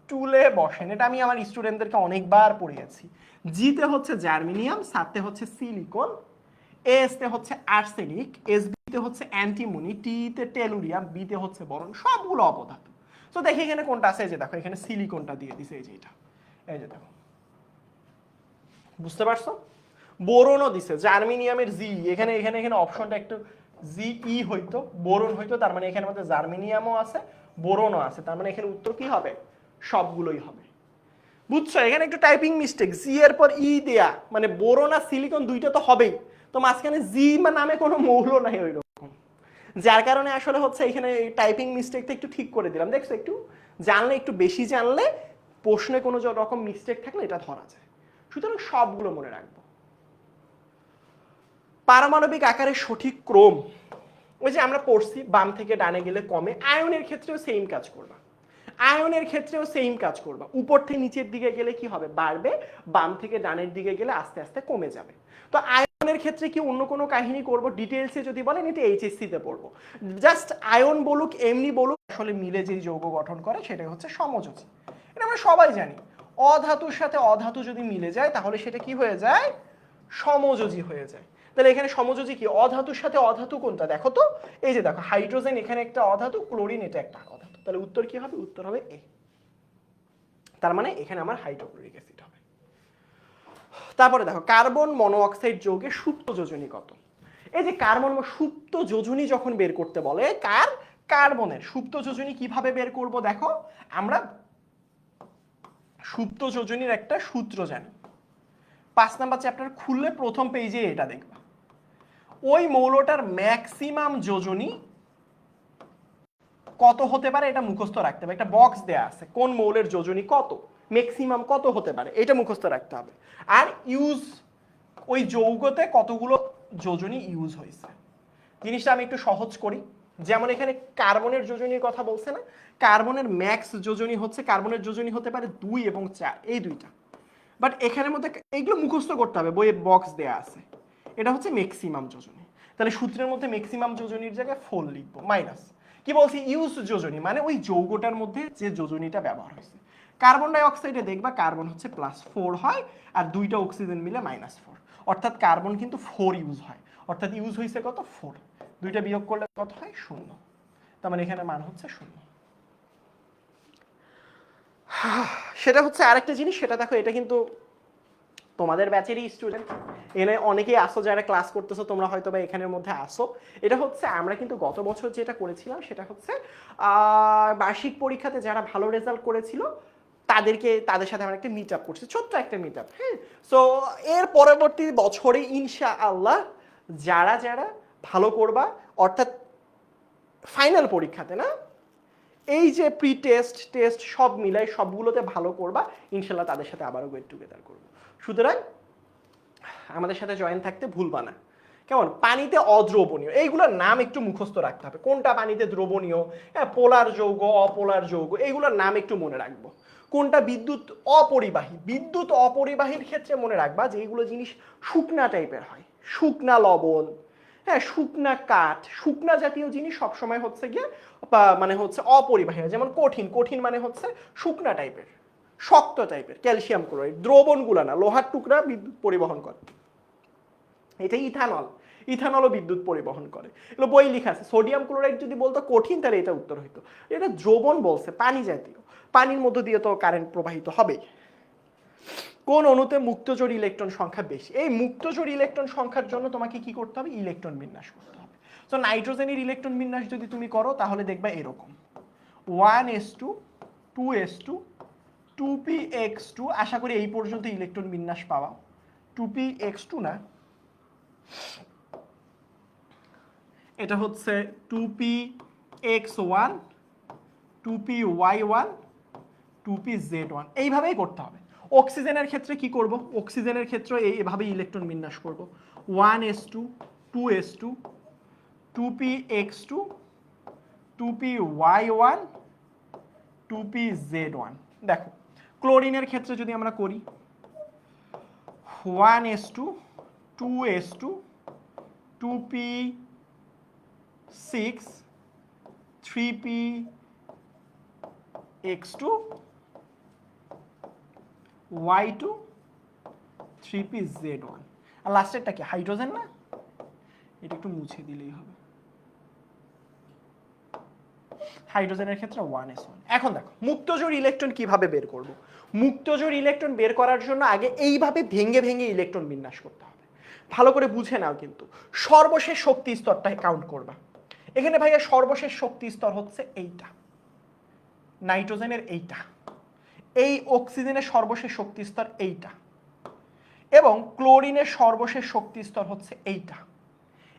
টুলে বসেন, এটা আমি আমার স্টুডেন্টদেরকে অনেকবার পড়িয়েছি। জিতে হচ্ছে জার্মেনিয়াম, সাতে হচ্ছে সিলিকন, এসতে হচ্ছে আর্সেনিক, এসবিতে হচ্ছে অ্যান্টিমনি, টিতে টেলুরিয়াম, বিতে হচ্ছে বরন, সবগুলো অপধাতু। তো দেখি এখানে কোনটা আছে, এই যে দেখো এখানে সিলিকনটা দিয়ে দিছে, এই যে এটা, এই যে দেখো, বুঝতে পারছো? বোরনও দিছে, জার্মেনিয়ামের জি, এখানে এখানে এখানে অপশনটা একটু জি হইতো, বোরন হইতো, তার মানে এখানে মধ্যে জার্মেনিয়ামও আছে, বোরনও আছে, তার মানে এখানে উত্তর কি হবে, সবগুলোই হবে। বুঝছো? এখানে একটু টাইপিং মিস্টেক, জি এর পর দেয়া, মানে বোরন আর সিলিকন দুইটা তো হবেই, তো মাঝখানে জি নামে কোনো মৌল নাই ওই রকম, যার কারণে আসলে হচ্ছে এখানে টাইপিং মিস্টেকটা একটু ঠিক করে দিলাম। দেখছো, একটু জানলে, একটু বেশি জানলে প্রশ্নে কোনো রকম মিস্টেক থাকলে এটা ধরা যায়। সুতরাং সবগুলো মনে রাখবো। পারমাণবিক আকারের সঠিক ক্রম, ওই যে আমরা পড়ছি বাম থেকে ডানে গেলে কমে, আয়নের ক্ষেত্রেও সেম কাজ করবা, আয়নের ক্ষেত্রেও সেম কাজ করবা, উপর থেকে নিচের দিকে গেলে কি হবে, বাড়বে, বাম থেকে ডানের দিকে গেলে আস্তে আস্তে কমে যাবে। তো আয়নের ক্ষেত্রে কি অন্য কোনো কাহিনী করব, ডিটেইলসে যদি বলেন এটা এইচএসসি তে পড়বো। জাস্ট আয়ন বলুক এমনি বলুক, আসলে মিলে যেই যৌগ গঠন করে সেটাই হচ্ছে সমযোজী, এটা আমরা সবাই জানি। অধাতুর সাথে অধাতু যদি মিলে যায় তাহলে সেটা কি হয়ে যায়, সমযোজী হয়ে যায়। তাহলে এখানে সমযোজী কি, অধাতুর সাথে অধাতু কোনটা দেখো তো, এই যে দেখো হাইড্রোজেন এখানে একটা অধাতু, ক্লোরিন এটা একটা অধাতু, তাহলে উত্তর কি হবে, উত্তর হবে এ। তার মানে এখানে আমার হাইড্রোক্লোরিক অ্যাসিড হবে। তারপরে দেখো কার্বন মনোঅক্সাইড যৌগের সুপ্ত যোজনী কত। এই যে কার্বন সুপ্ত যোজনী যখন বের করতে বলে, কার্বনের সুপ্ত যোজনী কিভাবে বের করব, দেখো আমরা সুপ্ত যোজনীর একটা সূত্র জানি, 5 নাম্বার চ্যাপ্টার খুললে প্রথম পেজে এটা দেখবা, ওই মৌলটার ম্যাক্সিমাম যোজনী কত হতে পারে এটা মুখস্থ রাখতে হবে। একটা বক্স দেয়া আছে কোন মৌলের যোজনী কত, ম্যাক্সিমাম কত হতে পারে এটা মুখস্থ রাখতে হবে। আর ইউজ, ওই যৌগতে কতগুলো যোজনী ইউজ হয়েছে। জিনিসটা আমি একটু সহজ করি, যেমন এখানে কার্বনের যোজনীর কথা বলছে না, কার্বনের ম্যাক্স যোজনী হচ্ছে, কার্বনের যোজনী হতে পারে 2 এবং 4, এই দুইটা। বাট এখানের মধ্যে এইগুলো মুখস্থ করতে হবে, বইয়ে বক্স দেয়া আছে। এটা হচ্ছে ম্যাক্সিমাম যোজনী, তাহলে সূত্রের মধ্যে ম্যাক্সিমাম যোজনীর জায়গায় 4 লিখবো, মাইনাস কি বলছি ইউজ যোজনী, মানে ওই যৌগটার মধ্যে যে যোজনীটা ব্যবহার হয়েছে। কার্বন ডাই অক্সাইডে দেখবা কার্বন হচ্ছে +4 হয়, আর দুইটা অক্সিজেন মিলে -4, অর্থাৎ কার্বন কিন্তু 4 ইউজ হয়, অর্থাৎ ইউজ হয়েছে কত 4, দুইটা বিয়োগ করলে কত হয় 0, তার মানে এখানে মান হচ্ছে 0। সেটা হচ্ছে আরেকটা জিনিস, সেটা দেখো এটা কিন্তু তোমাদের ব্যাচেরই স্টুডেন্ট, এখানে অনেকেই আসো যারা ক্লাস করতেছো, তোমরা হয়তো বা এখানের মধ্যে আসো। এটা হচ্ছে আমরা কিন্তু গত বছর যেটা করেছিলাম সেটা হচ্ছে বার্ষিক পরীক্ষাতে যারা ভালো রেজাল্ট করেছিল তাদের সাথে আমরা একটা মিট আপ করছি, ছোট্ট একটা মিট আপ। হ্যাঁ, সো এর পরবর্তী বছরে ইনশাআল্লাহ যারা যারা ভালো করবা, অর্থাৎ ফাইনাল পরীক্ষাতে না, এই যে প্রি টেস্ট টেস্ট সব মিলাই সবগুলোতে ভালো করবা, ইনশাল্লাহ তাদের সাথে আবারও গেট টুগেদার করবো। সুতরাং আমাদের সাথে জয়েন থাকতে ভুলবা না। কেমন? পানিতে অদ্রবণীয়, এইগুলোর নাম একটু মুখস্থ রাখতে হবে, কোনটা পানিতে দ্রবণীয়, হ্যাঁ, পোলার যৌগ, অপোলার যৌগ, এইগুলোর নাম একটু মনে রাখবো। কোনটা বিদ্যুৎ অপরিবাহী, বিদ্যুৎ অপরিবাহীর ক্ষেত্রে মনে রাখবা যে এইগুলো জিনিস শুকনা টাইপের হয়, শুকনা লবণ, হ্যাঁ, শুকনা কাঠ, শুকনা জাতীয় জিনিস সবসময় হচ্ছে গিয়ে মানে হচ্ছে অপরিবাহী। যেমন কঠিন, কঠিন মানে হচ্ছে শুকনা টাইপের, শক্ত টাইপের, ক্যালসিয়াম ক্লোরাইড, দ্রবণগুলো না, লোহার টুকরা বিদ্যুৎ পরিবহন করে। এটা ইথানল, ইথানলও বিদ্যুৎ পরিবহন করে, এগুলো বই লেখা আছে। সোডিয়াম ক্লোরাইড যদি বলতো কঠিন, তাহলে এটা উত্তর হইতো। এটা দ্রবণ বলছে, পানি জাতীয়, পানির মধ্য দিয়ে তো কারেন্ট প্রবাহিত হবেই। কোন অণুতে মুক্তজোড় ইলেকট্রন সংখ্যা বেশি? এই মুক্তজোড় ইলেকট্রন সংখ্যার জন্য তোমাকে কি করতে হবে? ইলেকট্রন বিন্যাস করতে হবে। তো নাইট্রোজেনের ইলেকট্রন বিন্যাস যদি তুমি করো তাহলে দেখবা এরকম 1s2 2s2 2px2, আশা করি এই পর্যন্ত ইলেকট্রন বিন্যাস পাওয়া। 2px2 না, এটা হচ্ছে 2px1 2py1 2pz1, এইভাবেই করতে হবে। অক্সিজেনের ক্ষেত্রে কি করব? অক্সিজেনের ক্ষেত্রে এইভাবে ইলেকট্রন বিন্যাস করব, 1s2 2s2 2px2 2py1 2pz1। দেখো ক্লোরিনের ক্ষেত্রে যদি আমরা করি 1s2 2s2 2p6 3px2 y2 3pz1। আর লাস্টেরটা কি? হাইড্রোজেন না? এটা একটু মুছে দিলেই হবে। হাইড্রোজেনের ক্ষেত্রে 1s1। এখন দেখো মুক্তজোড় ইলেকট্রন কিভাবে বের করব? মুক্তজোড় ইলেকট্রন বের করার জন্য আগে এইভাবে ভেঙে ভেঙে ইলেকট্রন বিন্যাস করতে হবে। ভালো করে বুঝে নাও, কিন্তু সর্বশেষ শক্তি স্তরটা কাউন্ট করবা। এখানে ভাইয়া সর্বশেষ শক্তি স্তর হচ্ছে এইটা, নাইট্রোজেনের এইটা, এই অক্সিজেনের সর্বশেষ শক্তি স্তর এইটা, এবং ক্লোরিনের সর্বশেষ শক্তি স্তর হচ্ছে এইটা।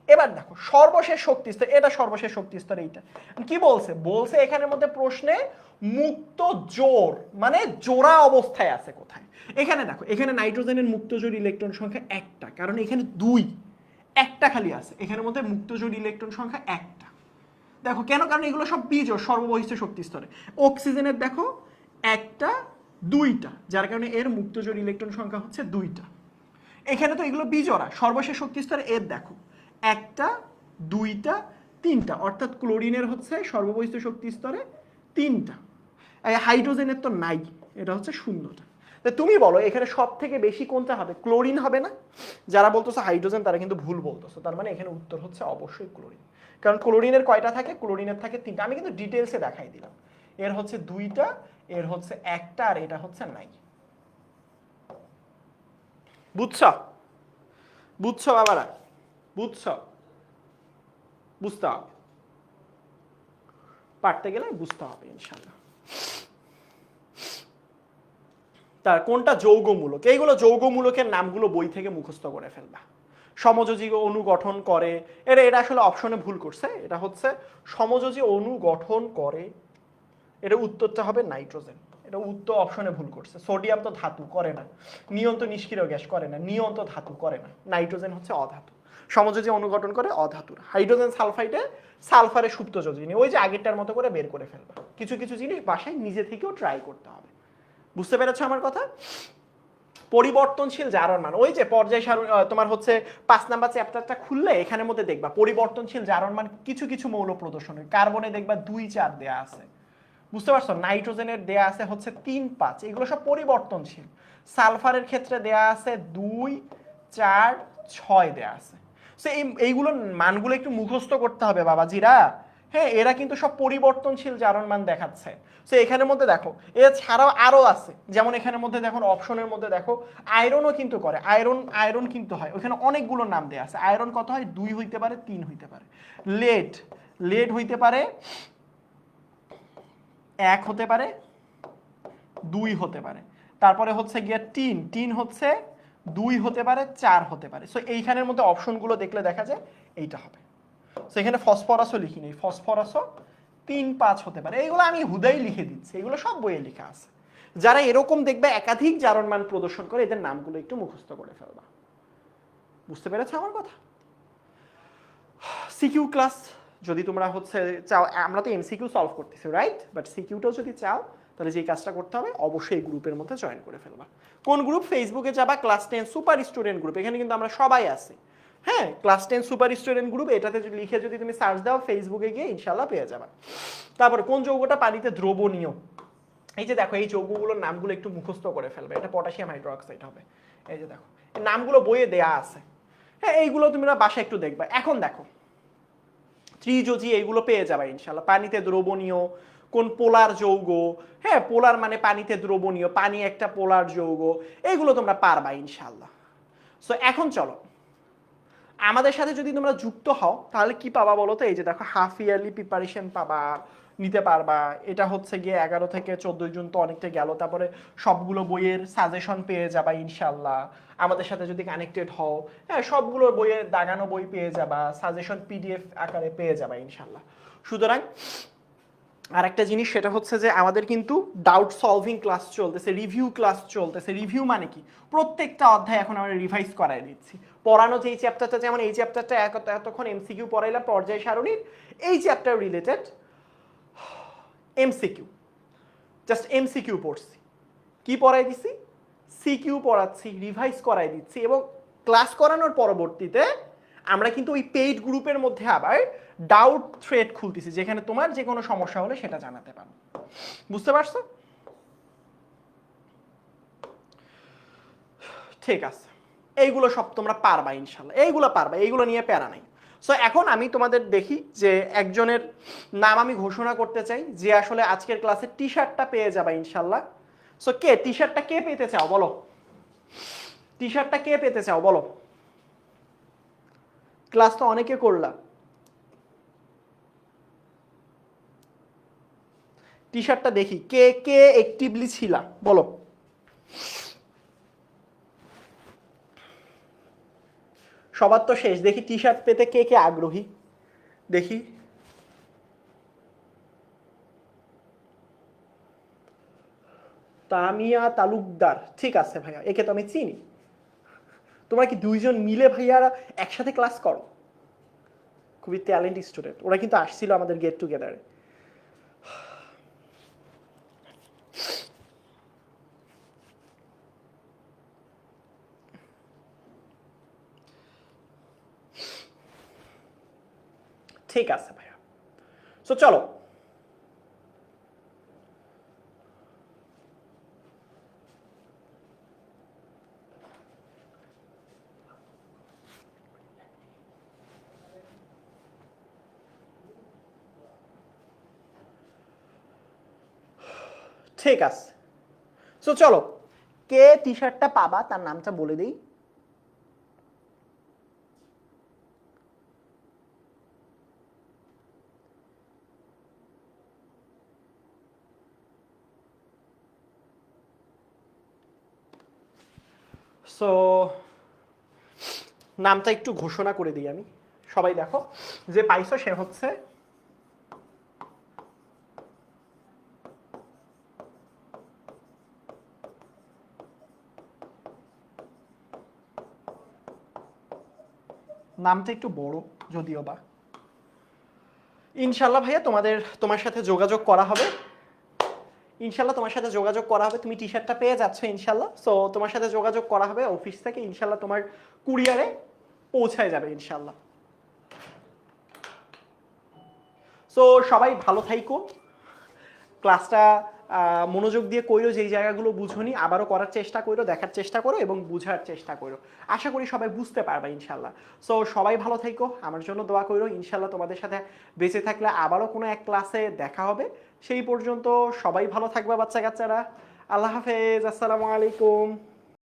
এবার দেখো সর্বশেষ শক্তি স্তর, এটা সর্বশেষ শক্তি স্তর এইটা। কি বলছে? বলছে এখানের মধ্যে প্রশ্নে মুক্ত জোড় মানে জোড়া অবস্থায় আছে কোথায়। এখানে দেখো, এখানে নাইট্রোজেনের মুক্তজোড় ইলেকট্রন সংখ্যা একটা, কারণ এখানে 2, একটা খালি আছে, এখানের মধ্যে মুক্তজোড় ইলেকট্রন সংখ্যা একটা। দেখো কেন? কারণ এগুলো সব বিজোড় সর্ববহিষ্ঠ শক্তি স্তরে। অক্সিজেনের দেখো একটা দুইটা, যার কারণে এর মুক্তজোড় ইলেকট্রন সংখ্যা হচ্ছে 2টা। এখানে তো এগুলো বিজোড়া, সর্বশেষ শক্তি স্তরে এর দেখো একটা দুইটা তিনটা, অর্থাৎ ক্লোরিনের হচ্ছে সর্ববহিষ্ঠ শক্তি স্তরে 3টা। হাইড্রোজেনের তো নাই, এটা হচ্ছে 0টা। তুমি বলো এখানে সব থেকে বেশি কোনটা হবে? ক্লোরিন হবে না? যারা বলতেছো হাইড্রোজেন তারা কিন্তু ভুল বলতেছো, তার মানে এখানে উত্তর হচ্ছে অবশ্যই ক্লোরিন। কারণ ক্লোরিনের কয়টা থাকে? ক্লোরিনের থাকে 3টা। আমি কিন্তু ডিটেলসে দেখাই দিলাম, এর হচ্ছে 2টা, এর হচ্ছে একটা, আর এটা হচ্ছে নাই। বুঝছ? বুঝছ বাবারা? বুঝছ? বুঝতে হবে, পারতে গেলে বুঝতে হবে ইনশাল্লাহ। তার কোনটা যৌগমূলক, এইগুলো যৌগমূলকের নামগুলো বই থেকে মুখস্থ করে ফেলবা। সমযোজী অণু গঠন করে, এটা এটা আসলে অপশনে ভুল করছে, এটা হচ্ছে সমযোজী অণু গঠন করে, এটা উত্তরটা হবে নাইট্রোজেন। এটা উত্তর অপশনে ভুল করছে। সোডিয়াম তো ধাতু, করে না। নিয়ন তো নিষ্ক্রিয় গ্যাস, করে না। নিয়ন তো ধাতু, করে না। নাইট্রোজেন হচ্ছে অধাতু। সমযোজী অণু গঠন করে অধাতুর। হাইড্রোজেন সালফাইডে সালফারে সুপ্ত যোজনী, ওই যে আগেরটার মতো করে বের করে ফেলবা। কিছু কিছু জিনিস বাসায় নিজে থেকেও ট্রাই করতে হবে। বুঝতে পেরেছো আমার কথা? পরিবর্তনশীল জারণ মান, ওই যে পর্যায় সারণী, তোমার হচ্ছে 5 নাম্বার চ্যাপ্টারটা খুললে এখানের মধ্যে দেখবা পরিবর্তনশীল জারণ মান কিছু কিছু মৌল প্রদর্শন। কার্বনে দেখবা 2, 4 দেয়া আছে, বুঝতে পারছো? নাইট্রোজেনের দেয়া আছে হচ্ছে 3, 5, এগুলো সব পরিবর্তনশীল। সালফারের ক্ষেত্রে দেয়া আছে 2, 4, 6 দেয়া আছে। সো এইগুলো মানগুলো একটু মুখস্থ করতে হবে বাবাজিরা। হ্যাঁ, এরা কিন্তু সব পরিবর্তনশীল জারণ মান দেখাচ্ছে। সো এখানের মধ্যে দেখো এছাড়াও আরো আছে, যেমন এখানের মধ্যে দেখো অপশনের মধ্যে দেখো আয়রনও কিন্তু করে, আয়রন আয়রন কিন্তু হয়, ওখানে অনেকগুলো নাম দেয়া আছে। আয়রন কত হয়? 2 হইতে পারে, 3 হইতে পারে। লেড, লেড হইতে পারে 1 হতে পারে, 2 হতে পারে। তারপরে হচ্ছে গিয়ে টিন, টিন হচ্ছে 2 হতে পারে, 4 হতে পারে। সো এইখানের মধ্যে অপশনগুলো দেখলে দেখা যায় এইটা হবে। সো এখানে ফসফরাসও লিখি নেই, ফসফরাসও 3, 5 হতে পারে। এইগুলো আমি হুদাই লিখে দিচ্ছি, এগুলো সব বইয়ে লেখা আছে। যারা এরকম দেখবে একাধিক জারণ মান প্রদর্শন করে, এদের নামগুলো একটু মুখস্থ করে ফেলবা। বুঝতে পেরেছো আমার কথা? সিকিউ ক্লাস যদি তোমরা হচ্ছে চাও, আমরা তো এমসিকিউ সলভ করতেছি রাইট, বাট সিকিউটাও যদি চাও তাহলে যে কাজটা করতে হবে অবশ্যই এই গ্রুপের মধ্যে জয়েন করে ফেলবা। কোন গ্রুপ? ফেসবুকে যাবা, ক্লাস 10 সুপার স্টুডেন্ট গ্রুপ, এখানে কিন্তু আমরা সবাই আছি। হ্যাঁ, ক্লাস 10 সুপার স্টুডেন্ট গ্রুপ, এটাতে লিখে যদি তুমি সার্চ দাও ফেসবুকে গিয়ে ইনশাল্লাহ পেয়ে যাবা। তারপর কোন যৌগটা পানিতে দ্রবণীয়? এই যে দেখো এই যৌগগুলোর নামগুলো একটু মুখস্থ করে ফেলবে। এটা পটাশিয়াম হাইড্রোক্সাইড হবে। এই যে দেখো নামগুলো বইয়ে দেয়া আছে। হ্যাঁ, এইগুলো তুমি বাসায় একটু দেখবা। এখন দেখো ত্রিযোজী, এইগুলো পেয়ে যাবে ইনশাল্লাহ। পানিতে দ্রবণীয় কোন পোলার যৌগ? হ্যাঁ, পোলার মানে পানিতে দ্রবণীয়, পানি একটা পোলার যৌগ, এইগুলো তোমরা পারবা ইনশাল্লাহ। সো এখন চলো আমাদের সাথে যদি তোমরা যুক্ত হও তাহলে কি পাবা বলো তো? এই যে দেখো হাফ ইয়ারলি প্রিপারেশন পাবা, নিতে পারবা। এটা হচ্ছে গিয়ে 11 থেকে 14 জুন, তো অনেকটা গেল। তারপরে সবগুলো বইয়ের সাজেশন পেয়ে যাবা ইনশাল্লাহ আমাদের সাথে যদি কানেক্টেড হও। হ্যাঁ, সবগুলো বইয়ের দাগানো বই পেয়ে যাবা, সাজেশন পিডিএফ আকারে পেয়ে যাবা ইনশাল্লাহ। সুতরাং আর একটা জিনিস সেটা হচ্ছে যে আমাদের কিন্তু ডাউট সলভিং ক্লাস চলতেছে, রিভিউ ক্লাস চলতেছে। রিভিউ মানে কি? প্রত্যেকটা অধ্যায় এখন আমরা রিভাইজ করাই দিচ্ছি। পড়ানো যে চ্যাপ্টারটা, যেমন এই চ্যাপ্টারটা এতক্ষণ এমসিকিউ পড়াইলাম পর্যায় সারণীর, এই chapter related MCQ, just MCQ পড়ছি। কি পড়াই দিচ্ছি? সিকিউ পড়াচ্ছি, রিভাইজ করাই দিচ্ছি। এবং ক্লাস করানোর পরবর্তীতে আমরা কিন্তু ওই পেইড গ্রুপের মধ্যে আবার ডাউট থ্রেড খুলতেছি, যেখানে তোমার যে কোনো সমস্যা হলে সেটা জানাতে পারো। বুঝতে পারছো? ঠিক আছে, এইগুলো সব তোমরা পারবা ইনশাল্লাহ, এইগুলো পারবা, এইগুলো নিয়ে প্যারা নাই। সো এখন আমি তোমাদের দেখি যে একজনের নাম আমি ঘোষণা করতে চাই, যে আসলে আজকের ক্লাসে টি শার্টটা পেয়ে যাবা ইনশাল্লাহ। সো কে টি শার্টটা কে পেতে চাও বলো? টি শার্টটা কে পেতে চাও বলো? ক্লাস তো অনেকে করলা। টি শার্টটা দেখি কে কে অ্যাক্টিভলি ছিলা বলো। সবার তো শেষ, দেখি টি শার্ট পেতে কে কে আগ্রহী দেখি। তামিয়া তালুকদার, ঠিক আছে ভাইয়া, একে তো আমি চিনি। তোমরা কি দুইজন মিলে ভাইয়ারা একসাথে ক্লাস করো? খুবই ট্যালেন্ট স্টুডেন্ট। ওরা কিন্তু আসছিল আমাদের গেট টুগেদারে। ঠিক আছে ভাইয়া। সো চলো ঠিক আছে। সো চলো কে টি শার্টটা পাবা তার নামটা বলে দিই। সো নামটা একটু ঘোষণা করে দিই আমি, সবাই দেখো যে পাইছো সে হচ্ছে নামটা একটু বড় যদিও বা। ইনশাল্লাহ ভাইয়া তোমার সাথে যোগাযোগ করা হবে, ইনশাল্লাহ তোমার সাথে যোগাযোগ করা হবে, তুমি টি শার্টটা পেয়ে যাচ্ছ ইনশাল্লাহ। সো তোমার সাথে যোগাযোগ করা হবে অফিস থেকে, ইনশাল্লাহ তোমার কুরিয়ারে পৌঁছায় যাবে ইনশাল্লাহ। সো সবাই ভালো থাইকো, ক্লাসটা মনোযোগ দিয়ে কইরো, যেই জায়গাগুলো বুঝোনি আবারও করার চেষ্টা করো, দেখার চেষ্টা করো এবং বুঝার চেষ্টা করো। আশা করি সবাই বুঝতে পারবে ইনশাল্লাহ। সো সবাই ভালো থাইকো, আমার জন্য দোয়া করো, ইনশাল্লাহ তোমাদের সাথে বেঁচে থাকলে আবারও কোনো এক ক্লাসে দেখা হবে। সেই পর্যন্ত সবাই ভালো থাকবে বাচ্চা কাচ্চারা। আল্লাহ হাফেজ, আসসালামু আলাইকুম।